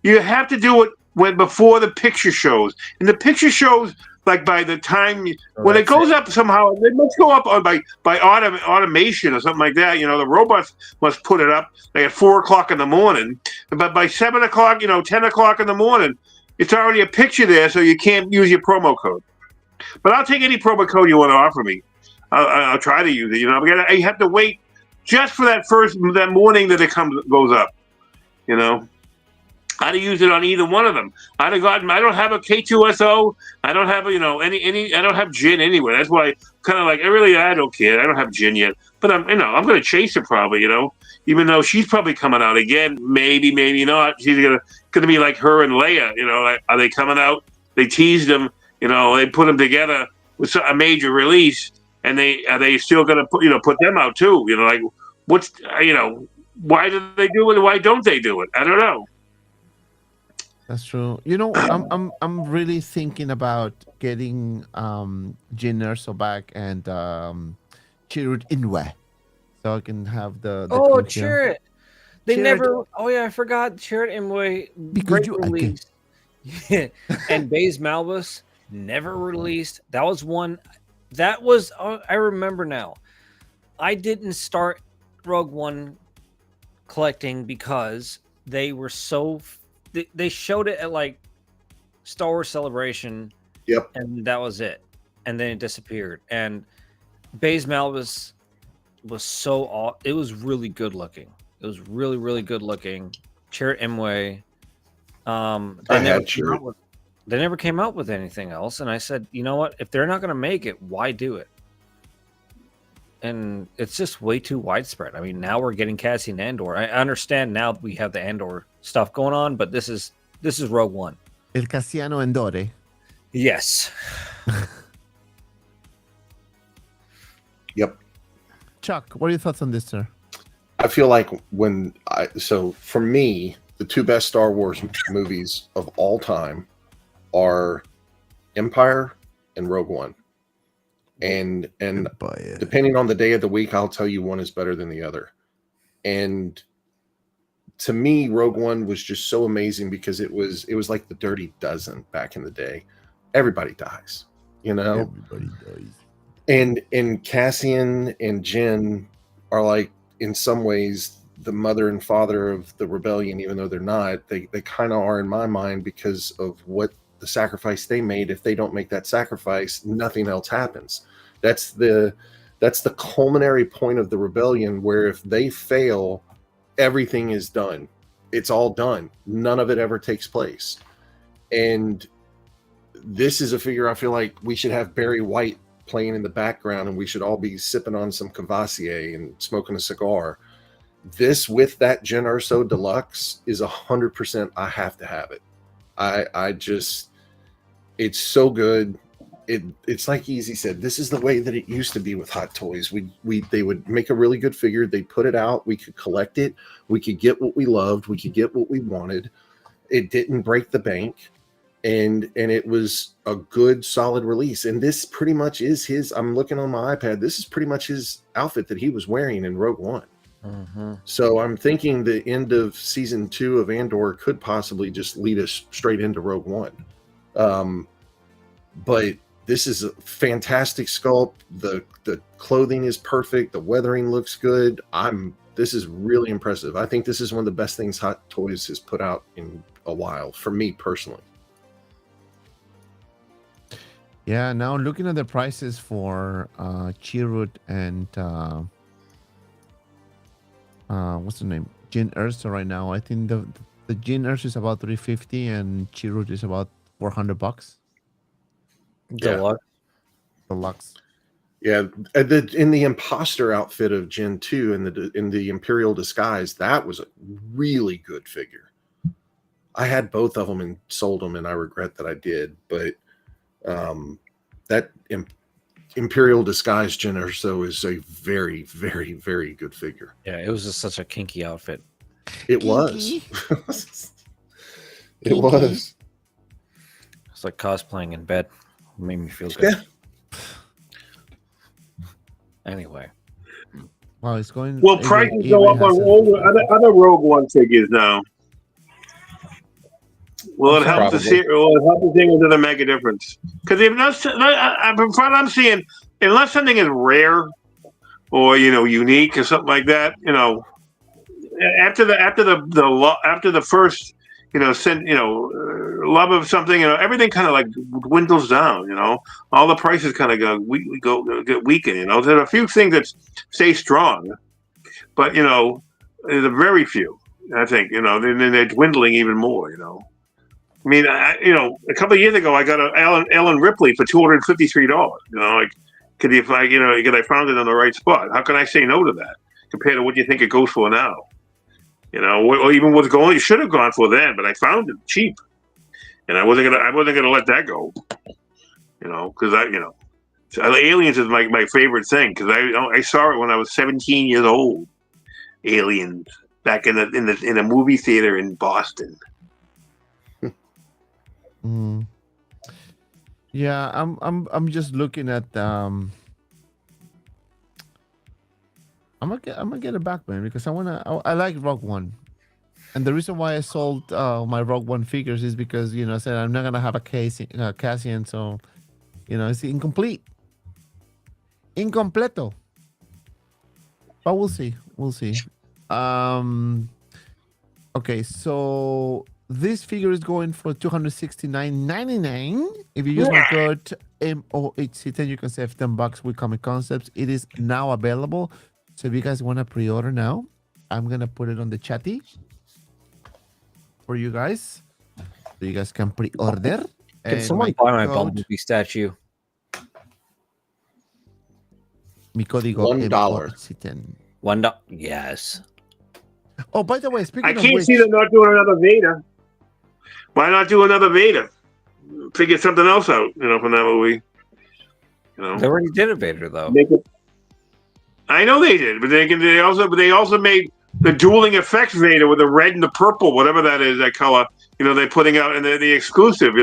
have to do it before the picture shows. And the picture shows, like by the time when it goes up somehow, it must go up by automation or something like that. The robots must put it up like at 4:00 in the morning. But by 7 o'clock, 10 o'clock in the morning, it's already a picture there, so you can't use your promo code. But I'll take any promo code you want to offer me. I'll try to use it. I have to wait just for that morning that it goes up. I'd have used it on either one of them. I'd have gotten. I don't have a K2SO. I don't have any. I don't have Jin anywhere. That's why kind of like I don't care. I don't have Jin yet. But I'm going to chase her probably. Even though she's probably coming out again. Maybe not. She's gonna be like her and Leia. Are they coming out? They teased them. They put them together with a major release, and are they still gonna put them out too? What's why do they do it? Why don't they do it? I don't know. That's true. I'm really thinking about getting Jin Erso back and Chirrut Inwe, so I can have the Chirrut. They never. Oh yeah, I forgot Chirrut Inwe. Because you released. And Baze Malbus never released. That was one. That was. I remember now. I didn't start Rogue One collecting because they were so. They showed it at like Star Wars Celebration. Yep. And that was it. And then it disappeared. And Baze Malbus was it was really good looking. It was really, really good looking. Chirrut Imwe. They never came out with anything else. And I said, you know what? If they're not going to make it, why do it? And it's just way too widespread. I mean, now we're getting Cassian Andor. I understand now we have the Andor stuff going on, but this is Rogue One. El Cassiano Andore. Yes. Yep. Chuck, what are your thoughts on this, sir? I feel like for me, the 2 best Star Wars movies of all time are Empire and Rogue One. And depending on the day of the week, I'll tell you one is better than the other. And to me, Rogue One was just so amazing because it was like the Dirty Dozen back in the day. Everybody dies, Everybody dies. And Cassian and Jin are like, in some ways, the mother and father of the rebellion, even though they're not. They kind of are in my mind because of what the sacrifice they made. If they don't make that sacrifice, nothing else happens. That's the culminary point of the rebellion, where if they fail, everything is done. It's all done. None of it ever takes place. And this is a figure I feel like we should have Barry White playing in the background, and we should all be sipping on some Cavassier and smoking a cigar. This with that Jyn Erso Deluxe is 100%. I have to have it. I just, it's so good. It's like Easy said, this is the way that it used to be with Hot Toys. They would make a really good figure, they put it out, we could collect it, we could get what we loved, we could get what we wanted. It didn't break the bank, and it was a good solid release. And this pretty much is his, I'm looking on my iPad, this is pretty much his outfit that he was wearing in Rogue One. So I'm thinking the end of season 2 of Andor could possibly just lead us straight into Rogue One. But this is a fantastic sculpt. The clothing is perfect. The weathering looks good. This is really impressive. I think this is one of the best things Hot Toys has put out in a while, for me personally. Yeah, now looking at the prices for Chirrut and what's the name? Jyn Erso right now. I think the Jyn Erso is about $350 and Chirrut is about $400. Deluxe. Yeah, in the imposter outfit of Gen 2 in the Imperial disguise, that was a really good figure. I had both of them and sold them, and I regret that I did. But that Imperial disguise Jyn Erso is a very, very, very good figure. Yeah, it was just such a kinky outfit. It was. It was. It's like cosplaying in bed. It made me feel good. Yeah. Anyway. Wow, it's going. Well, prices go up on all the other Rogue One figures now. Will it help the series? Will it help the thing into the make a difference? Because from what I'm seeing, unless something is rare or unique or something like that, after the first love of something, everything kind of like dwindles down. All the prices kind of get weakened. There's a few things that stay strong, but there's a very few. I think then they're dwindling even more. I mean, a couple of years ago, I got an Ellen Ripley for $253. Because I found it on the right spot. How can I say no to that compared to what you think it goes for now? Or even what's it should have gone for then, but I found it cheap, and I wasn't gonna let that go. Because Aliens is my favorite thing because I saw it when I was 17 years old. Aliens back in a movie theater in Boston. Yeah, I'm just looking at I'm gonna get it back, man, because I like Rogue One, and the reason why I sold my Rogue One figures is because I said I'm not gonna have a Cassian, so it's incompleto. But we'll see. Okay, so this figure is going for $269.99. If you use my code MOHC10, you can save $10 with Comic Concepts. It is now available. So if you guys want to pre-order now, I'm going to put it on the chatty for you guys. So you guys can pre-order. Can someone buy my Bumblebee statue? Mi código $1. MOHC10. Yes. Oh, by the way, speaking of I can't which, see them not doing another Vader. Why not do another Vader? Figure something else out, from that movie. They already did a Vader though. I know they did, but they also made the dueling effects Vader with the red and the purple, whatever that is, that color. They're putting out, and the exclusive.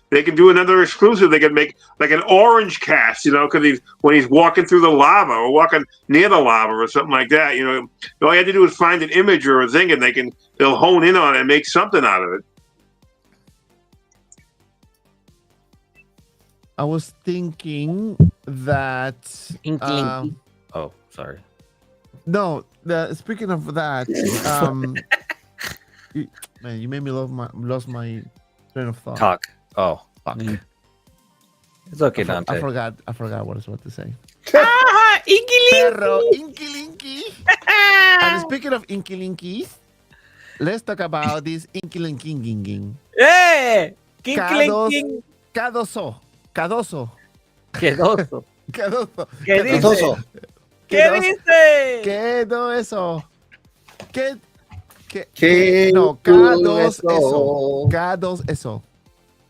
They can do another exclusive. They can make like an orange cast, because when he's walking through the lava or walking near the lava or something like that. All you have to do is find an image or a thing, and they'll hone in on it and make something out of it. I was thinking that. Oh, sorry. No, speaking of that, you made me lost my train of thought. Talk. Oh, fuck. It's okay, Dante. I forgot what I was about to say. Inky Perro, Inky Linky. And speaking of Inky Linkies, let's talk about this Inky Linking. Hey! K2 Cadoso. Cadoso. Quedoso. Cadoso. ¿Qué dice? Entonces, ¿Qué dice? Quedo eso. ¿Qué? ¿Qué No, tú K2 eso? eso. K2 eso.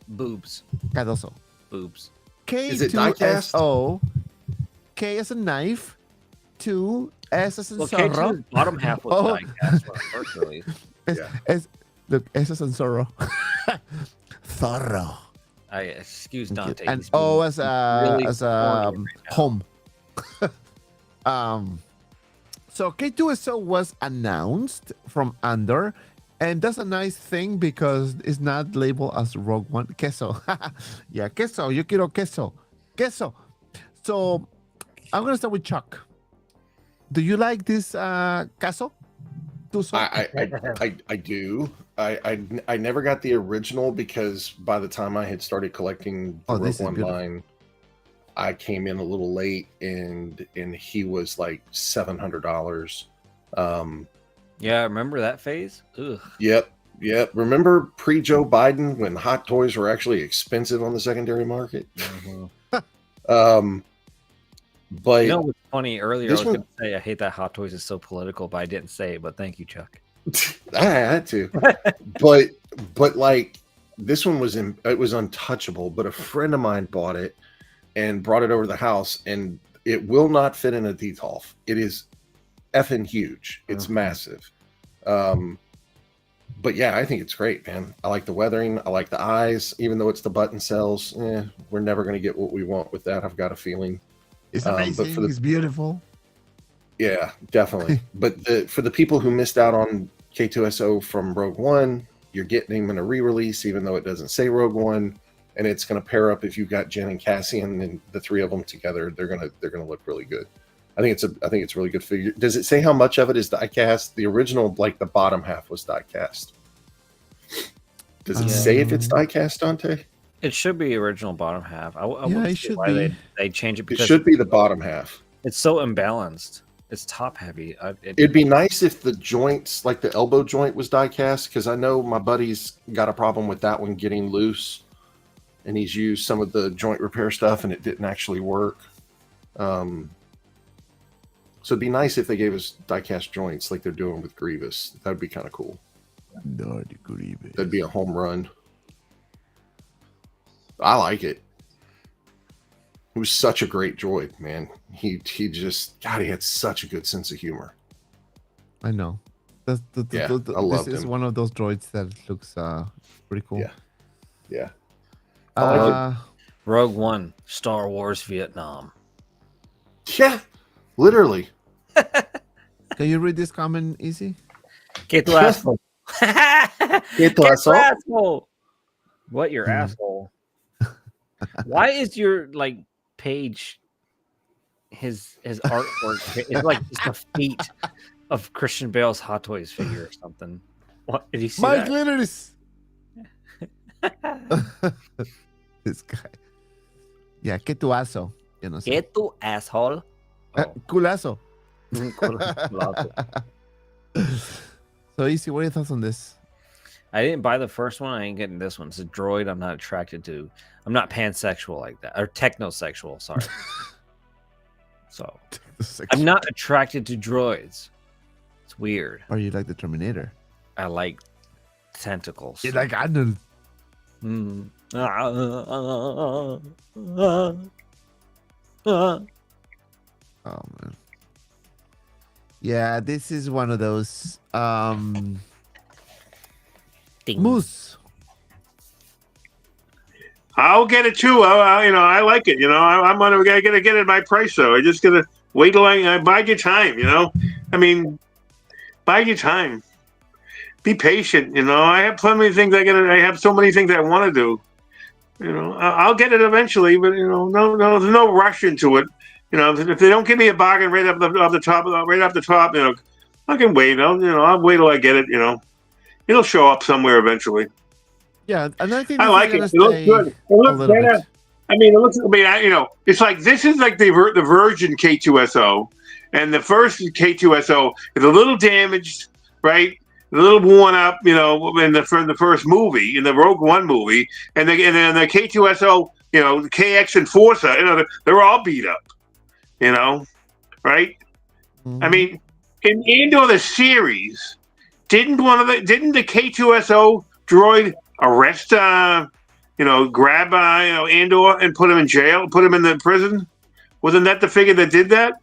Boobs. Cadoso. Boobs. Is it die-cast? K2SO. K as a knife. 2 S as in Well, zorro. K2's bottom half was Oh. die-cast when I first released. Look, S as in zorro. Zorro. Excuse Dante. And he's being O as really a corny right now. home. So K2SO was announced from Andor, and that's a nice thing because it's not labeled as Rogue One. Queso. Yeah, queso. Yo quiero queso. Queso. So I'm gonna start with Chuck. Do you like this queso? Tuso? I do. I never got the original because by the time I had started collecting the Oh, Rogue this is One beautiful. line, I came in a little late and he was like $700. Yeah, remember that phase? Ugh. Yep. Remember pre-Joe Biden when hot toys were actually expensive on the secondary market? But You know what's funny? Earlier, I this was one- going to say I hate that Hot Toys is so political, but I didn't say it. But thank you, Chuck. I had to, but like this one was it was untouchable. But a friend of mine bought it and brought it over to the house, and it will not fit in a Detolf. It is effing huge. It's massive. But yeah, I think it's great, man. I like the weathering. I like the eyes, even though it's the button cells. We're never going to get what we want with that. I've got a feeling. It's but amazing. for the- It's beautiful. Yeah, definitely. But for the people who missed out on K2SO from Rogue One, you're getting him in a re-release, even though it doesn't say Rogue One, and it's going to pair up if you've got Jen and Cassian and the three of them together. They're gonna look really good. I think it's a really good figure. Does it say how much of it is die-cast? The original, like the bottom half, was die-cast. Does it say if it's die-cast, Dante? It should be original bottom half. I Yeah, wouldn't it see should why be. they change it It because should be the bottom half. it's so imbalanced. It's top heavy. It'd be nice if the joints, like the elbow joint, was die-cast, because I know my buddy's got a problem with that one getting loose, and he's used some of the joint repair stuff, and it didn't actually work. So it'd be nice if they gave us die-cast joints like they're doing with Grievous. That'd be kind of cool. That'd be a home run. I like it. He was such a great droid, man. He just, God, he had such a good sense of humor. I know. I loved This is him. one of those droids that looks pretty cool. Yeah. Rogue One, Star Wars Vietnam. Yeah, literally. Can you read this comment easy? Get the asshole. Get the asshole. Asshole. What your asshole? Why is your page his artwork? It's like just a feet of Christian Bale's Hot Toys figure or something. What did you see? Mike that? Litters. This guy. Yeah, que tu aso. Yo no sé. Get tu asshole. Culazo. Culazo. So easy. What are your thoughts on this? I didn't buy the first one. I ain't getting this one. It's a droid I'm not attracted to. I'm not pansexual like that. Or technosexual, sorry. So I'm not attracted to droids. It's weird. Or you like the Terminator? I like tentacles. You like Arnold? Mm. Oh man. Yeah, this is one of those Ding. moose. I'll get it too. I like it. I'm gonna get it at my price though. I just gotta wait till I bide your time. I mean, bide your time. Be patient. I have plenty of things I have so many things I want to do. I'll get it eventually, but no, there's no rush into it. If they don't give me a bargain right off the top, I can wait. I'll wait till I get it. It'll show up somewhere eventually. Yeah, and I think I this like is it. It gonna looks stay good. It a looks little better. bit. It looks. It's like this is like the Virgin K2SO, and the first K2SO is a little damaged, right? little worn up, in the first movie, in the Rogue One movie, and then the K2SO, KX Enforcer, they're all beat up, right? Mhm. I mean, in Andor the series, didn't the K2SO droid arrest, grab, Andor and put him in jail, put him in the prison? Wasn't that the figure that did that?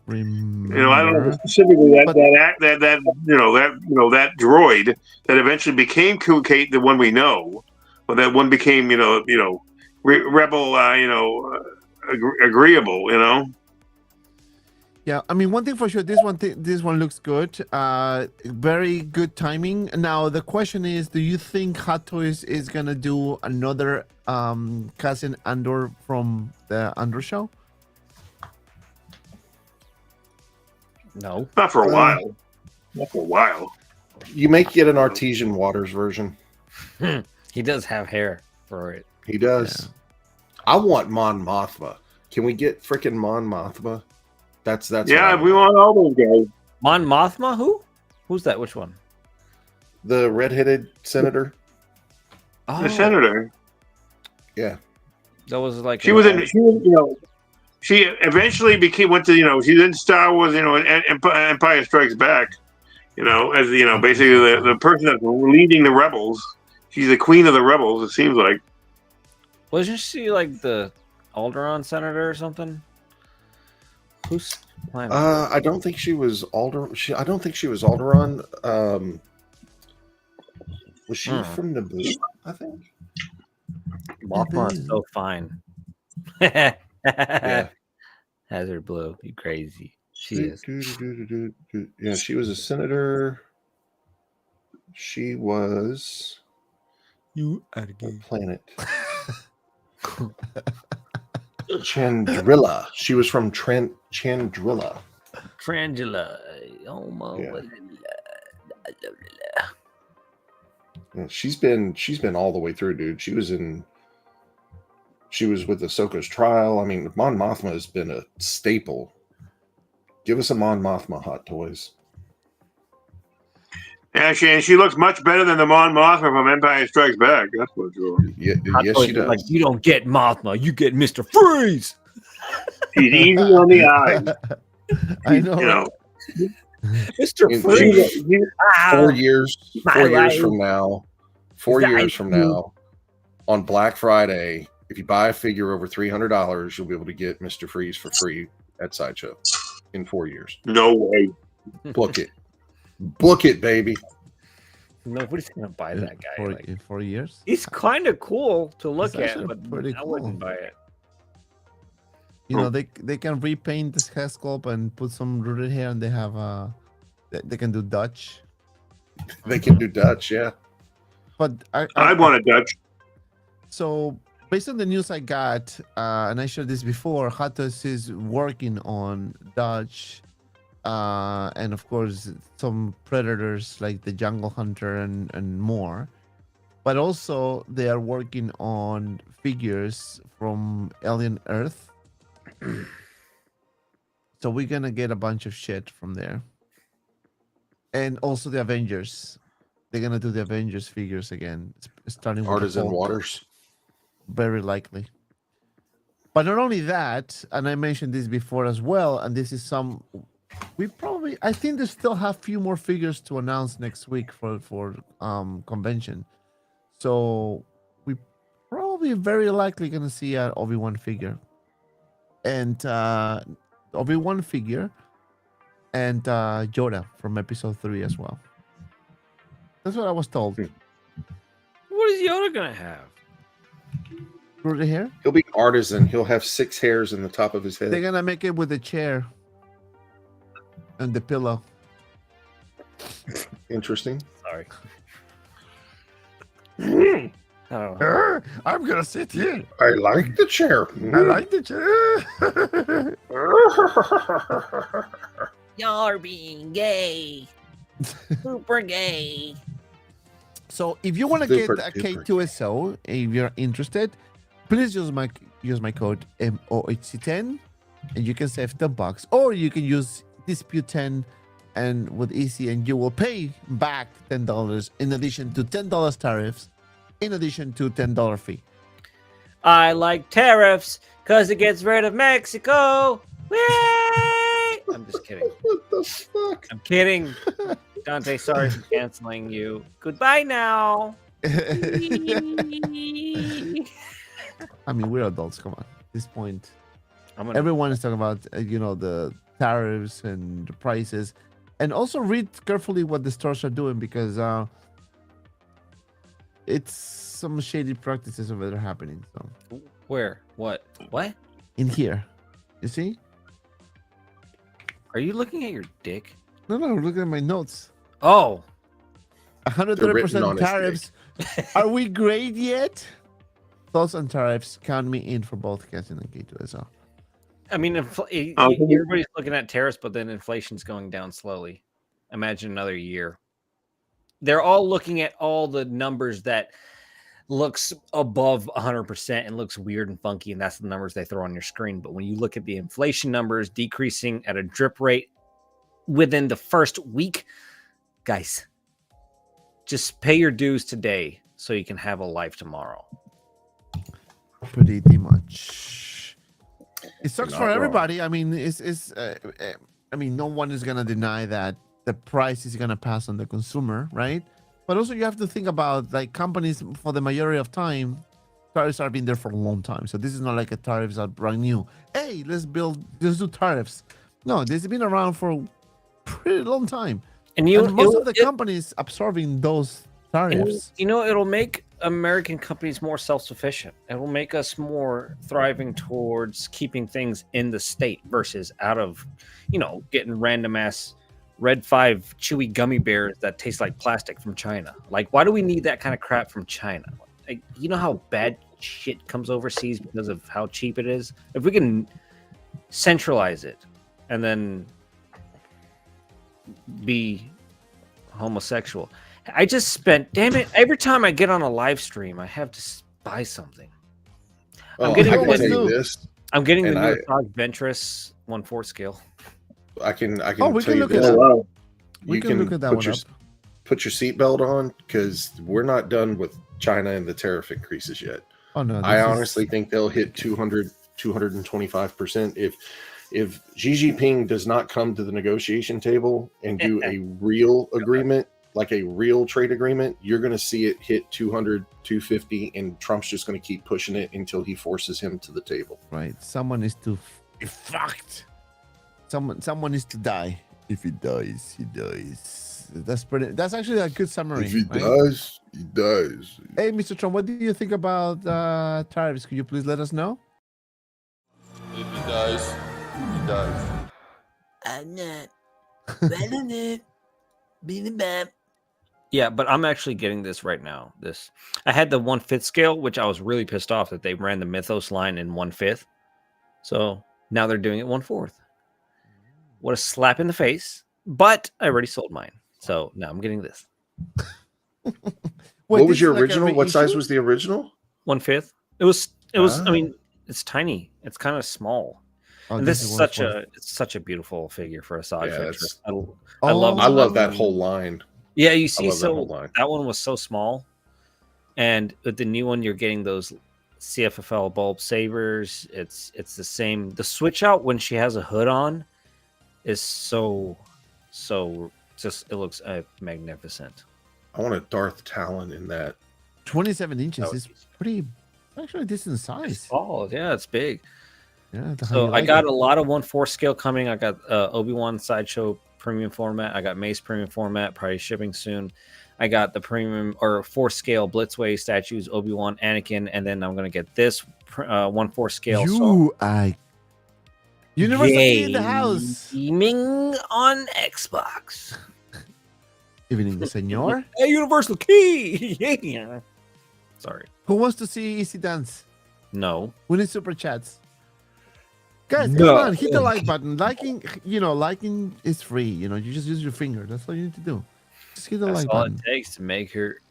Remember? I don't know specifically But- that droid that eventually became Kate, the one we know, or that one became, rebel, agreeable, Yeah, I mean, one thing for sure, this one looks good. Very good timing. Now the question is, do you think Hot Toys is gonna do another Cassian Andor from the Andor show? No. not for a while. Not for a while. You may get an Artesian Waters version. He does have hair for it. He does. I want Mon Mothma. Can we get freaking Mon Mothma? That's Yeah, we want all those guys. Mon Mothma? Who? Who's that? Which one? the redheaded senator. Oh, The senator. Yeah. that was like She was, she eventually went to, she's in Star Wars, Empire Strikes Back, as, basically the person that's leading the rebels. She's the queen of the rebels, it seems like. Wasn't she like the Alderaan senator or something? Who's planet? I don't think she was I don't think she was Alderaan. Was she from Naboo? I think. Mothma is so fine. Yeah. Hazard Blue, you crazy. She is. Yeah, she was a senator. She was You are what planet? Chandrilla. She was from Chandrilla. Trangela. Oh my. Yeah. Yeah, she's been all the way through, dude. She was with Ahsoka's trial. I mean, Mon Mothma has been a staple. Give us a Mon Mothma Hot Toys. Yeah, she looks much better than the Mon Mothma from Empire Strikes Back. That's for sure. Yeah, Hot yes, Toys she is does. Like, you don't get Mothma, you get Mr. Freeze. She's easy on the eye. I know. Mr. In- Freeze. Ah, 4 years. my 4 years life. from now. 4 Is that years from now, on Black Friday, if you buy a figure over $300, you'll be able to get Mr. Freeze for free at Sideshow. In 4 years, No way. book it, book it, baby. Nobody's gonna buy that guy. For, Like, in 4 years. he's kind of cool to look He's at, actually but pretty I wouldn't cool. buy it. You know, they can repaint this hair sculpt and put some rooted hair, and they have they can do Dutch. They can do Dutch, yeah. But I want a Dutch. So based on the news I got, and I shared this before, Hot Toys is working on Dutch, and of course some predators like the Jungle Hunter and more. But also they are working on figures from Alien Earth. So we're gonna get a bunch of shit from there. And also the Avengers. They're gonna do the Avengers figures again, starting with the Artisan Hulk. Waters. Very likely. But not only that, and I mentioned this before as well, and this is some I think they still have few more figures to announce next week for convention. So we probably very likely gonna see an Obi-Wan figure. And Obi-Wan figure and Yoda from episode 3 as well. That's what I was told. What is Yoda gonna have? Rooted hair? He'll be artisan. He'll have 6 hairs in the top of his head. They're gonna make it with the chair and the pillow. Interesting. Sorry. I don't know. I'm gonna sit here. I like the chair. I like the chair. You're being gay. Super gay. So if you want to get Super a duper. K2SO, if you're interested, please use my code MOHC10 and you can save $10, or you can use Dispute 10 and with Easy, and you will pay back $10 in addition to $10 tariffs, in addition to $10 fee. I like tariffs because it gets rid of Mexico. Whee! I'm just kidding. What the fuck? I'm kidding. Dante, sorry for canceling you. Goodbye now. I mean, we're adults. Come on. At this point, I'm gonna, everyone is talking about the tariffs and the prices, and also read carefully what the stores are doing, because it's some shady practices over there happening. So where? What? in here, you see? Are you looking at your dick? No, I'm looking at my notes. Oh, 130% tariffs. Are we great yet? Thoughts on tariffs? Count me in for both Cassian and K2 as well. I mean, everybody's looking at tariffs, but then inflation's going down slowly. Imagine another year. They're all looking at all the numbers that looks above 100% and looks weird and funky, and that's the numbers they throw on your screen. But when you look at the inflation numbers decreasing at a drip rate within the first week, guys, just pay your dues today so you can have a life tomorrow. Pretty much. It sucks for everybody. I mean, I mean, no one is gonna deny that the price is gonna pass on the consumer, right? But also, you have to think about, like, companies, for the majority of time, tariffs have been there for a long time. So this is not like a tariffs are brand new. Hey, let's do tariffs. No, this has been around for a pretty long time. And most of the companies absorbing those tariffs. It'll make American companies more self-sufficient. It will make us more thriving towards keeping things in the state versus out of, getting random ass Red 5 chewy gummy bears that taste like plastic from China. Like, why do we need that kind of crap from China? Like, you know how bad shit comes overseas because of how cheap it is? If we can centralize it and then be homosexual. I just spent, damn it, every time I get on a live stream, I have to buy something. I'm getting the new Ventress 1/4 scale. I can we tell can you look at this. that. We can look at that one up. Put your seatbelt on, because we're not done with China and the tariff increases yet. Oh no! I honestly think they'll hit 225%. If Xi Jinping does not come to the negotiation table and do a real agreement, like a real trade agreement, you're going to see it hit 200, 250, and Trump's just going to keep pushing it until he forces him to the table. Right. Someone is to be fucked. Someone is to die. If he dies, he dies. That's actually a good summary. If he dies, he dies. Hey, Mr. Trump, what do you think about tariffs? Could you please let us know? If he dies, he dies. I'm not running it. Being bad. Yeah, but I'm actually getting this right now. I had the 1/5 scale, which I was really pissed off that they ran the Mythos line in 1/5. So now they're doing it 1/4. What a slap in the face! But I already sold mine, so now I'm getting this. What was your original? What size was the original? 1/5. It was. I mean, it's tiny. It's kind of small. Oh, and this is such a beautiful figure for a side Ventress. I love that whole line. Yeah, you see, so that one was so small, and with the new one, you're getting those CFFL bulb sabers. It's the same. The switch out when she has a hood on is so just, it looks magnificent. I want a Darth Talon in that. 27 inches is pretty, actually a decent size. Oh yeah, it's big. Yeah. So I got a lot of 1/4 scale coming. I got Obi-Wan Sideshow premium format. I got Mace premium format, probably shipping soon. I got the premium or 4 scale Blitzway statues, Obi-Wan, Anakin, and then I'm gonna get this 1/4 scale. Universal Key in the house. Gaming on Xbox. Evening, senor. Hey, Universal Key. Yeah. Sorry. Who wants to see Easy Dance? No. We need super chats. Guys, come on, hit the like button. Liking is free. You just use your finger. That's all you need to do. Just hit the like button. That's all it takes to make her.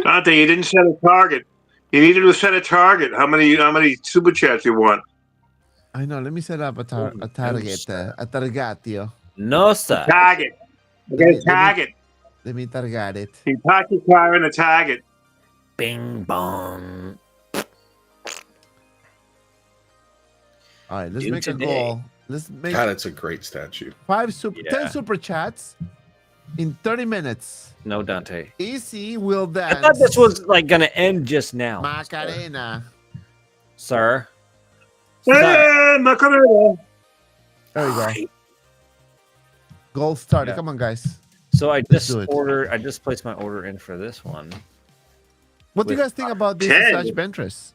Dante, you didn't set a target. You needed to set a target. How many super chats you want? I know. Let me set up a target. A targetio. No, sir. Target. Okay, target. Let me target it. He parked his car in the target. Bing bong. All right, let's Do make today. a goal. Let's make God, it's a great statue. 10 Yeah. super chats in 30 minutes. No, Dante. Easy will I dance. thought this was like gonna end just now, Macarena. sir. Hey, Macarena. There we go. Goal started. Yeah. Come on, guys. So I Let's just do it. ordered. I just placed my order in for this one. What do you With guys think about this 10. slash Ventress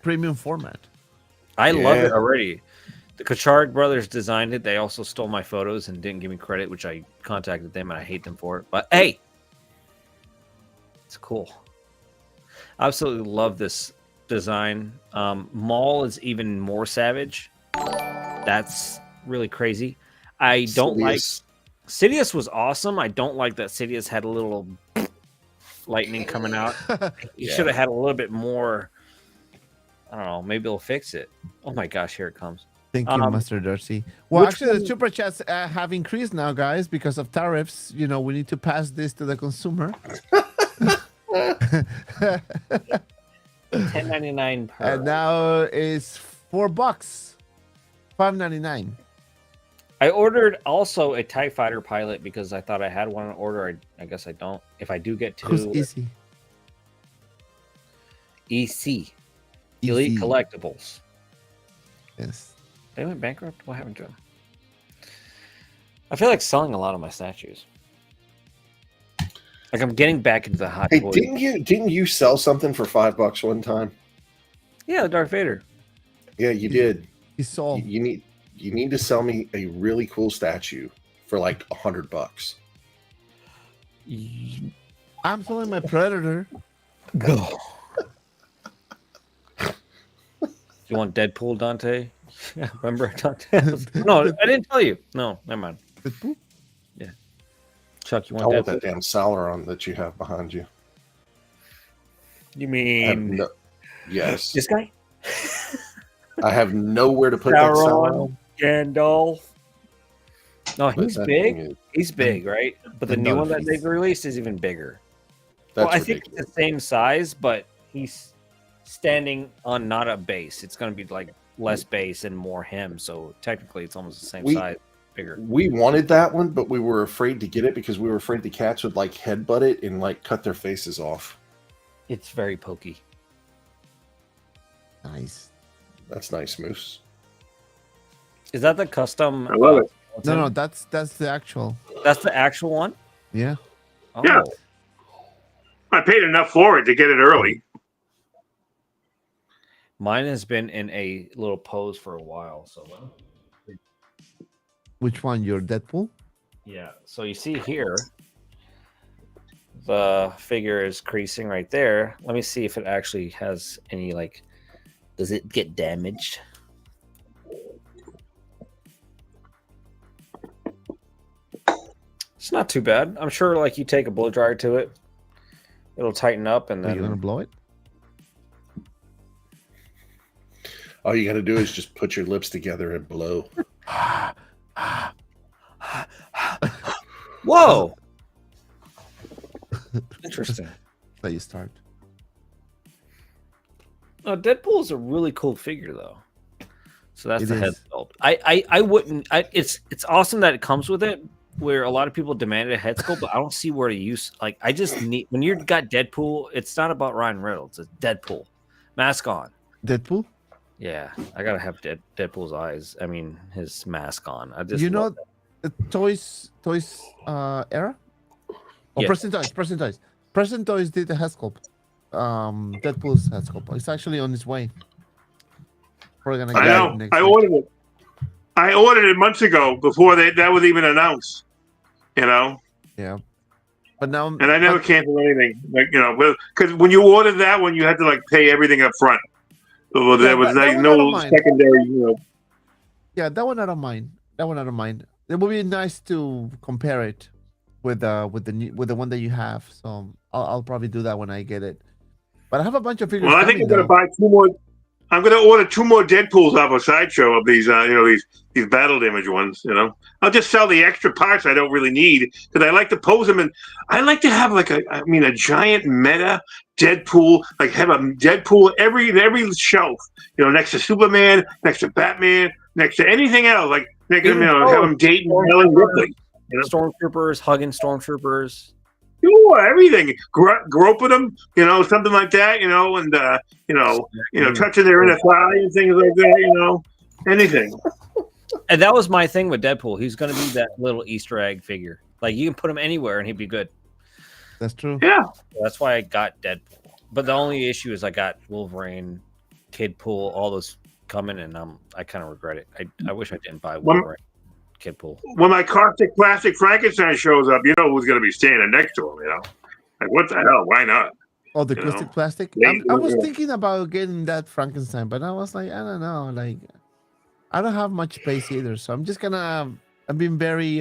premium format? I love Yeah. it already. The Kachard brothers designed it. They also stole my photos and didn't give me credit, which I contacted them and I hate them for it. But hey, it's cool. I absolutely love this design. Maul is even more savage. That's really crazy. I don't like Sidious was awesome. I don't like that Sidious had a little lightning coming out. You should have had a little bit more. I don't know. Maybe they'll fix it. Oh my gosh, here it comes. Thank you, Master Darcy. Well, which actually, the one- super chats have increased now, guys, because of tariffs. You know, we need to pass this to the consumer. $10.99 per. And now it's $4, $5.99. I ordered also a TIE Fighter pilot because I thought I had one on order. I guess I don't. If I do get Who's two, easy? EC, Elite Easy. Collectibles. Yes. They went bankrupt? What happened to them? I feel like selling a lot of my statues. Like I'm getting back into the hot Hey, toy. didn't you sell something for $5 one time? Yeah, the Darth Vader. Yeah, you did. He's sold. You need to sell me a really cool statue for like $100. I'm selling my Predator. Go. You want Deadpool, Dante? Yeah, remember Dante? No, I didn't tell you. No, never mind. Deadpool? Yeah. Chuck, you I want want Deadpool? that damn Sauron that you have behind you. You I have mean yes. this guy? I have nowhere to put that Sauron. Gandalf. No, but he's that big. thing is- He's big, right? But the And new one that Dolphins. they've released is even bigger. That's Well, I think ridiculous. it's the same size, but he's standing on not a base. It's going to be like less base and more him. So technically, it's almost the same size, bigger. We wanted that one, but we were afraid to get it because we were afraid the cats would like headbutt it and like cut their faces off. It's very pokey. Nice. That's nice, Moose. Is that the custom? I love it. No, that's the actual. That's the actual one. Yeah. Oh. Yeah. I paid enough for it to get it early. Mine has been in a little pose for a while. So Which one? Your Deadpool? yeah. So you see here, the figure is creasing right there. Let me see if it actually has any like. Does it get damaged? It's not too bad. I'm sure like you take a blow dryer to it, it'll tighten up and Are you gonna then blow it? All you got to do is just put your lips together and blow. whoa. Interesting. Let you start. Oh, Deadpool is a really cool figure though. So that's It the head is. sculpt. I wouldn't it's awesome that it comes with it where a lot of people demanded a head sculpt, but I don't see where to use like I just need when you've got Deadpool, it's not about Ryan Reynolds, it's Deadpool. Mask on. Deadpool? Yeah, I gotta have Deadpool's eyes. I mean, his mask on. I just You know love that. the Toys era? Oh, Yeah. Present Toys. Present Toys did the head sculpt. Deadpool's head sculpt. It's actually on its way. We're gonna I get it know. next I week. ordered it. I ordered it months ago before that was even announced. You know, Yeah. But now and I never canceled anything. Like because when you ordered that one, you had to like pay everything up front. So there was that like one I don't no mind. secondary. yeah, that one I don't mind. That one I don't mind. It would be nice to compare it with the one that you have. So I'll probably do that when I get it. But I have a bunch of figures. Well, I think I'm coming, gonna buy two more. I'm gonna order 2 more Deadpools off a sideshow of these, these battle damage ones. I'll just sell the extra parts I don't really need because I like to pose them, and I like to have like a giant meta Deadpool, like have a Deadpool every shelf, next to Superman, next to Batman, next to anything else, like have them dating Helen Ripley. Stormtroopers hugging stormtroopers. Sure, everything. Groping them, something like that, and touching their inner thigh and things like that, anything. And that was my thing with Deadpool. He's going to be that little Easter egg figure. Like you can put him anywhere and he'd be good. That's true. Yeah. So that's why I got Deadpool. But the only issue is I got Wolverine, Kidpool, all those coming, and I kind of regret it. I wish I didn't buy Wolverine. Kidpool. When my caustic plastic Frankenstein shows up, who's going to be standing next to him, Like, what the hell? Why not? Oh, the caustic plastic? I was thinking about getting that Frankenstein, but I was like, I don't know. Like, I don't have much space either. So I'm just going to... I've been very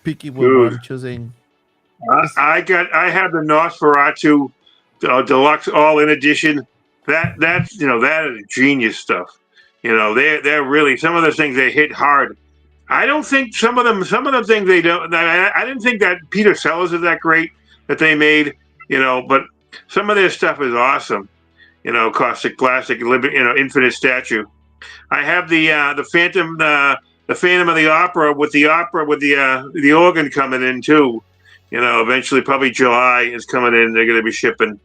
picky with what I'm choosing. I have the Nosferatu Deluxe All-In Edition. That's that is genius stuff. They're really... Some of the things they hit hard. I don't think some of the things they don't. I didn't think that Peter Sellers is that great that they made, but some of their stuff is awesome. Caustic plastic, infinite statue. I have the Phantom of the Opera with the organ coming in too. Eventually, probably July is coming in. They're going to be shipping.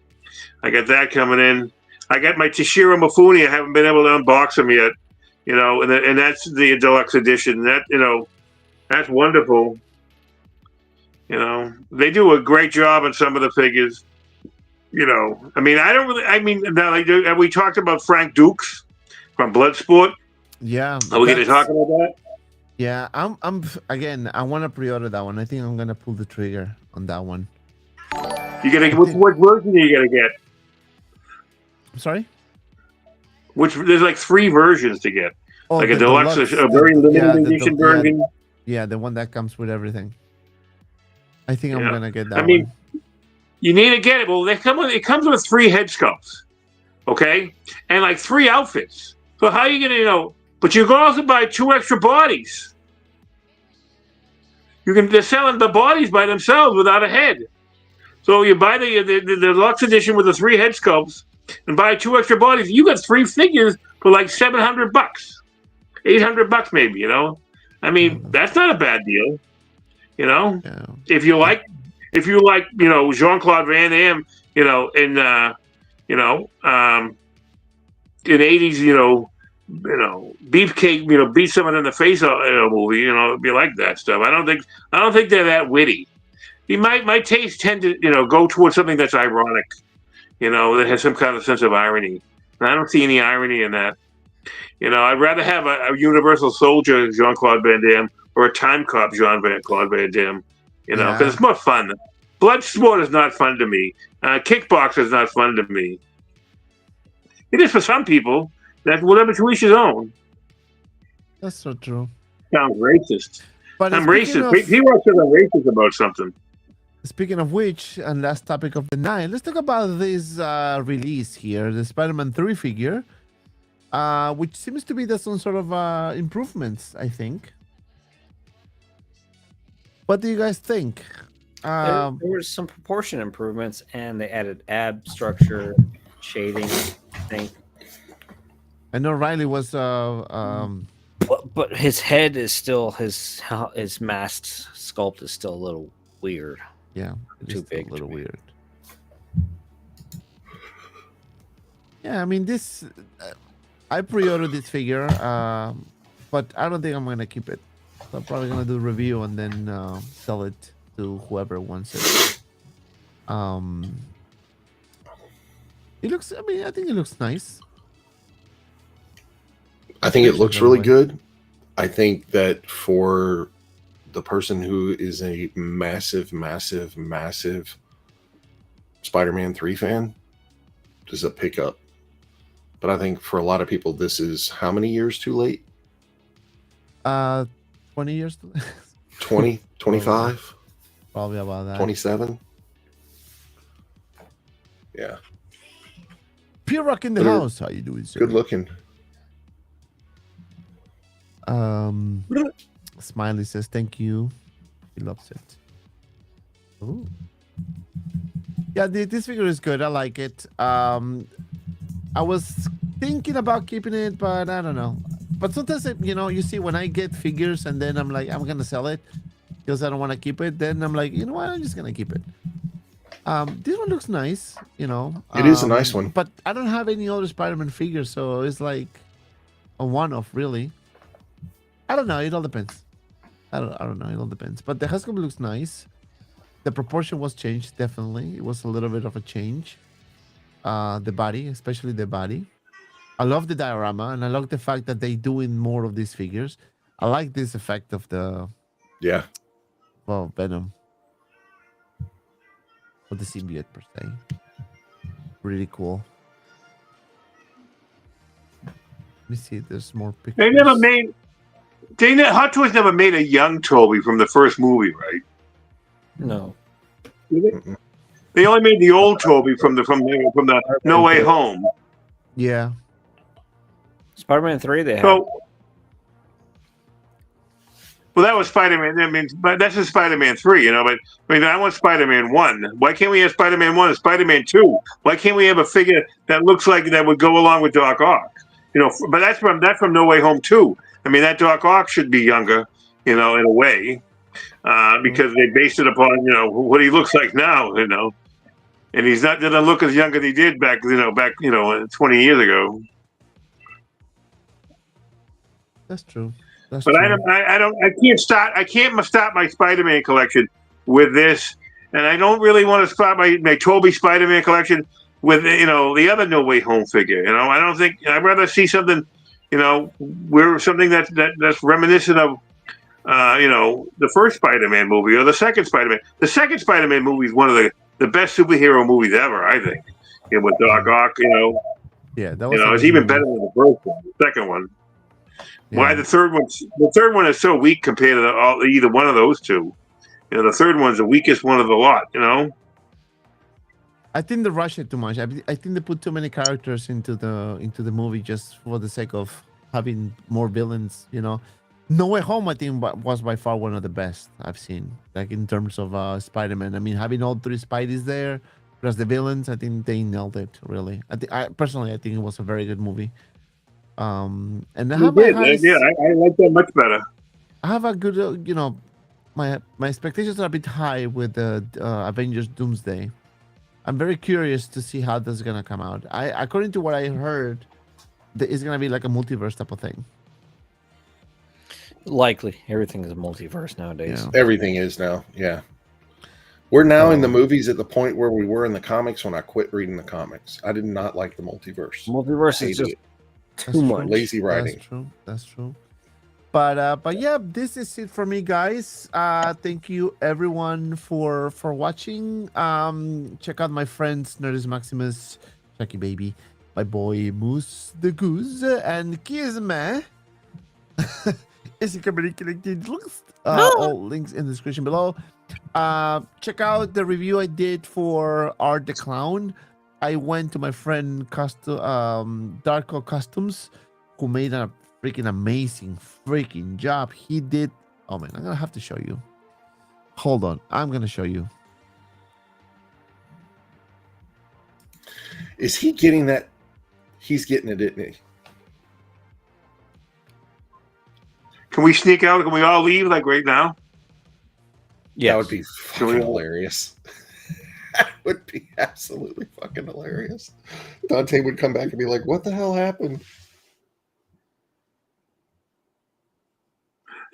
I got that coming in. I got my Toshiro Mifune. I haven't been able to unbox them yet. And that's the deluxe edition. That's wonderful. They do a great job on some of the figures. Have we talked about Frank Dukes from Bloodsport? Yeah. Are we going to talk about that? Yeah, I'm again, I want to pre-order that one. I think I'm going to pull the trigger on that one. What version are you going to get? I'm sorry? There's like 3 versions to get. Oh, like a deluxe, a very limited edition version. Yeah, the one that comes with everything. I think I'm gonna get that. You need to get it. Well, it comes with 3 head sculpts, okay, and like 3 outfits. So how are you gonna But you can also buy 2 extra bodies. They're selling the bodies by themselves without a head. So you buy the deluxe edition with the 3 head sculpts. And buy 2 extra bodies. You got 3 figures for like $700, $800 maybe. That's not a bad deal. Yeah. If you like, Jean-Claude Van Damme, in 80s, Beefcake, beat someone in the face in a movie. If you like that stuff, I don't think they're that witty. My tastes tend to go towards something that's ironic. That has some kind of sense of irony. And I don't see any irony in that. I'd rather have a Universal Soldier Jean-Claude Van Damme or a Time Cop Jean-Claude Van Damme, because it's more fun. Bloodsport is not fun to me. Kickbox is not fun to me. It is for some people. That's whatever to each his own. That's so true. Sounds racist. But I'm racist. People said I'm racist about something. Speaking of which, and last topic of the night, let's talk about this release here, the Spider-Man 3 figure, which seems to be some sort of improvements, I think. What do you guys think? There were some proportion improvements, and they added ab structure, shading, I think. I know Riley was... But his head is still, his mask sculpt is still a little weird. Yeah, too big. A little weird. Yeah, this. I pre-ordered this figure, but I don't think I'm gonna keep it. So I'm probably gonna do a review and then sell it to whoever wants it. It looks. I think it looks nice. I think it looks really good. I think that for the person who is a massive Spider-Man 3 fan, this is a pickup. But I think for a lot of people, this is how many years too late? 20 years too late. 20, 25? Probably about that. 27? Yeah. P-Rock in the Good- house. How you doing, sir? Good looking. Smiley says thank you. He loves it. Ooh. Yeah, this figure is good. I like it. I was thinking about keeping it, but I don't know. But sometimes, you see, when I get figures and then I'm like, I'm gonna sell it because I don't want to keep it. Then I'm like, you know what? I'm just gonna keep it. This one looks nice. It is a nice one. But I don't have any other Spider-Man figures, so it's like a one-off, really. I don't know. It all depends. I don't know. It all depends. But the Husky looks nice. The proportion was changed, definitely. It was a little bit of a change. The body, especially the body. I love the diorama, and I love the fact that they doing more of these figures. I like this effect of the Venom. Or the symbiote, per se. Really cool. Let me see if there's more pictures. Hot Toys never made a young Toby from the first movie, right? No. They only made the old Toby from the No Way Home. Yeah. Spider-Man 3, they have. So, well, that was Spider-Man. I mean, but that's just Spider-Man 3, But I want Spider-Man 1. Why can't we have Spider-Man 1 and Spider-Man 2? Why can't we have a figure that looks like that would go along with Doc Ock? But that's from No Way Home 2. I mean, that Doc Ock should be younger, in a way, because they based it upon what he looks like now, and he's not gonna look as young as he did back 20 years ago. That's true. But true. I can't stop my Spider-Man collection with this, and I don't really want to stop my Toby Spider-Man collection with the other No Way Home figure. I don't think I'd rather see something, where something that's reminiscent of the first Spider-Man movie or the second Spider-Man. The second Spider-Man movie is one of the best superhero movies ever, I think. With Doc Ock, Yeah, that was. It's even better than the first one, the second one. Yeah. Why the third one is so weak compared to either one of those two. The third one's the weakest one of the lot. I think they rushed it too much. I think they put too many characters into the movie just for the sake of having more villains. No Way Home, I think, was by far one of the best I've seen. Like in terms of Spider-Man. I mean, having all three Spideys there plus the villains, I think they nailed it. Really, I personally think it was a very good movie. And I have I like that much better. I have a good, my expectations are a bit high with the Avengers Doomsday. I'm very curious to see how this is gonna come out. According to what I heard, it's gonna be like a multiverse type of thing. Likely, everything is a multiverse nowadays. Yeah. Everything is now. Yeah, we're now in the movies at the point where we were in the comics when I quit reading the comics. I did not like the multiverse. Multiverse is just too much. Lazy writing. That's true. But yeah, this is it for me, guys. Thank you everyone for watching. Check out my friends Nerdist Maximus, Chucky Baby, my boy Moose the Goose, and Kisme. All links in the description below. Check out the review I did for Art the Clown. I went to my friend Darko Customs, who made a freaking amazing job. He did. Oh man, I'm gonna have to show you. Hold on, I'm gonna show you. Is he getting that? He's getting it, isn't he? Can we sneak out? Can we all leave like right now? Yeah, that would be fucking hilarious. That would be absolutely fucking hilarious. Dante would come back and be like, "What the hell happened?"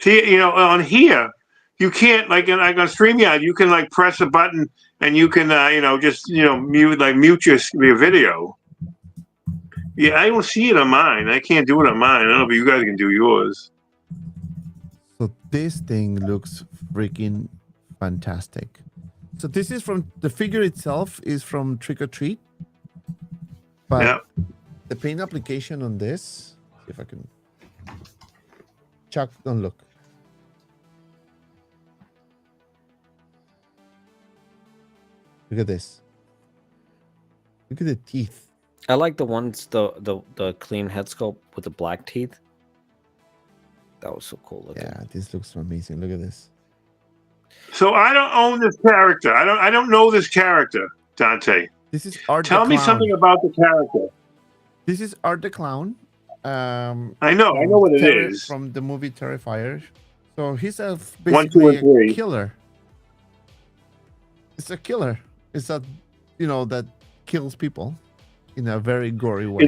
See, on here, you can't like on StreamYard, you can like press a button and you can mute your video. Yeah, I don't see it on mine. I can't do it on mine. I don't know if you guys can do yours. So this thing looks freaking fantastic. So this is from the figure itself is from Trick or Treat, but the paint application on this, see if I can. Chuck, don't look. Look at this. Look at the teeth. I like the ones the clean head sculpt with the black teeth. That was so cool looking. Yeah, this looks amazing. Look at this. So I don't own this character. I don't know this character, Dante. This is Art Tell the me Clown. something about the character. This is Art the Clown. I know what it is. From the movie Terrifier. So he's a 1, 2, basically and 3. a killer. It's a killer. It's a that kills people in a very gory way.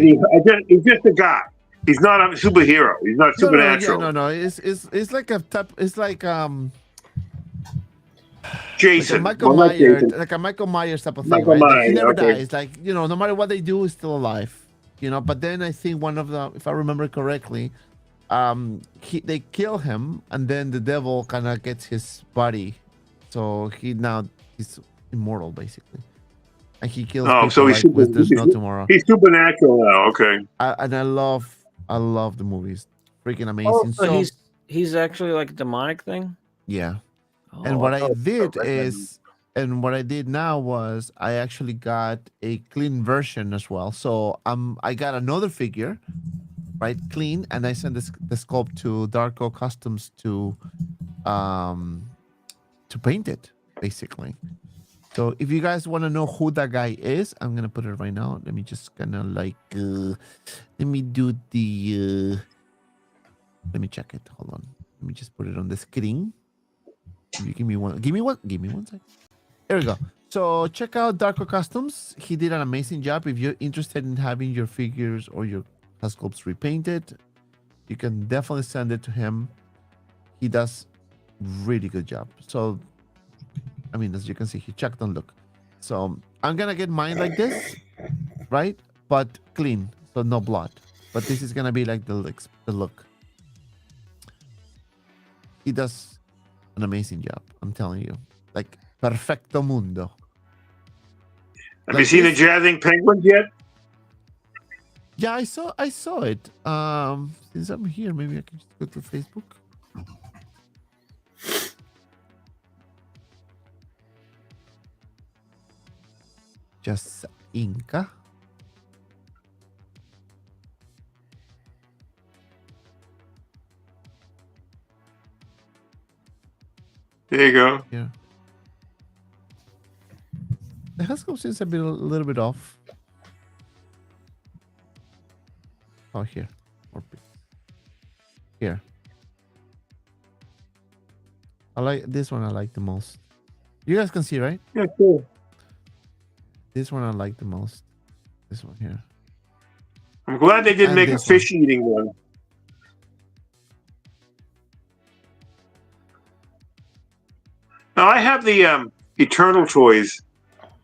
He's just a guy. He's not a superhero. He's not supernatural. No. It's like a type. It's like Jason. like a Michael Myers type of thing. Michael Right? Like, Myers, he never okay. dies. Like no matter what they do, he's still alive. But then I think one of the, if I remember correctly, they kill him, and then the devil kind of gets his body, so he's immortal basically, and he kills people so he's like there's no tomorrow. He's supernatural now. Okay. And I love the movies, freaking amazing. Oh, so So he's actually like a demonic thing. yeah, Oh, and what I thought- did is, and what I did now was I actually got a clean version as well. So I got another figure, right, clean, and I sent the sculpt to Darko Customs to paint it basically. So if you guys want to know who that guy is, I'm gonna put it right now. Let me just kind of like let me do the let me check it. Hold on. Let me just put it on the screen. You give me one second. There we go. So check out Darko Customs. He did an amazing job. If you're interested in having your figures or your sculpts repainted, you can definitely send it to him. He does really good job. So, I mean, as you can see, he checked on look. So I'm gonna get mine like this, right? But clean, so no blood. But this is gonna be like the look. He does an amazing job. I'm telling you, like perfecto mundo. Have you seen the Jazzing Penguins yet? Yeah, I saw it. Since I'm here, maybe I can just go to Facebook. Just Inca. There you go. Yeah. The Haskell seems a little bit off. Oh, here. Here. I like this one. I like the most. You guys can see, right? Yeah, cool. This one I like the most. This one here. I'm glad they didn't And make a this one. fish eating one. Now I have the Eternal toys.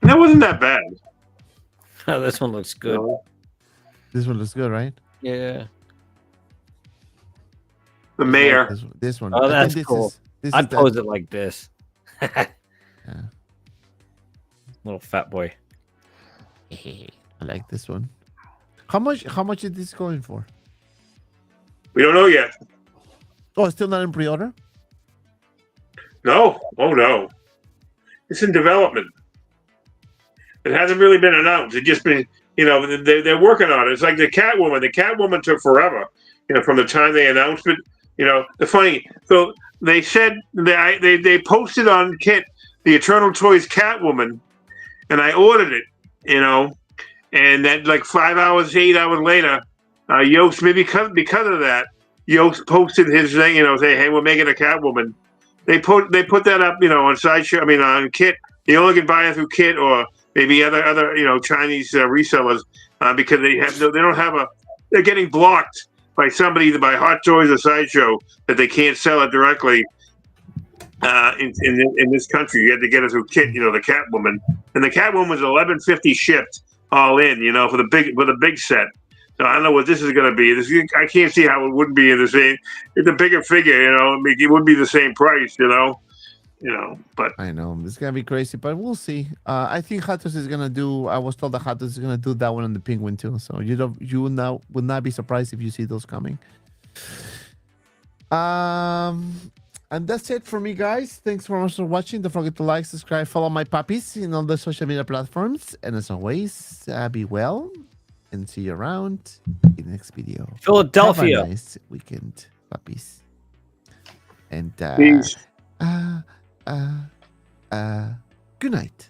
And that wasn't that bad. Oh, this one looks good. No. This one looks good, right? Yeah. The mayor. This one. Oh, I think that's this cool. is- this I'd is that- pose it like this. Yeah. Little fat boy. I like this one. How much is this going for? We don't know yet. Oh, it's still not in pre-order? No. Oh no. It's in development. It hasn't really been announced. It's just been, they're working on it. It's like the Catwoman. The Catwoman took forever, from the time they announced it. The funny. So they said they posted on Kit the Eternal Toys Catwoman, and I ordered it. And then like 8 hours later, Yost, maybe because of that, Yost posted his thing, saying, "Hey, we're making a Catwoman." They put that up, on Sideshow. I mean, on Kit. You only can buy it through Kit or maybe other Chinese resellers because they don't have they're getting blocked by somebody, either by Hot Toys or Sideshow, that they can't sell it directly in this country. You had to get it through Kit, the Catwoman, and the Catwoman was $11.50 shipped all in, for the big set. So I don't know what this is going to be. I can't see how it wouldn't be in the same. It's a bigger figure, it wouldn't be the same price, But I know it's gonna be crazy, but we'll see. I think Hatos is gonna do. I was told that Hatos is gonna do that one on the Penguin too. So you would not be surprised if you see those coming. And that's it for me, guys. Thanks so much for watching. Don't forget to like, subscribe, follow my puppies in all the social media platforms, and as always, be well and see you around in the next video. Philadelphia. Have a nice weekend, puppies. And Peace. good night.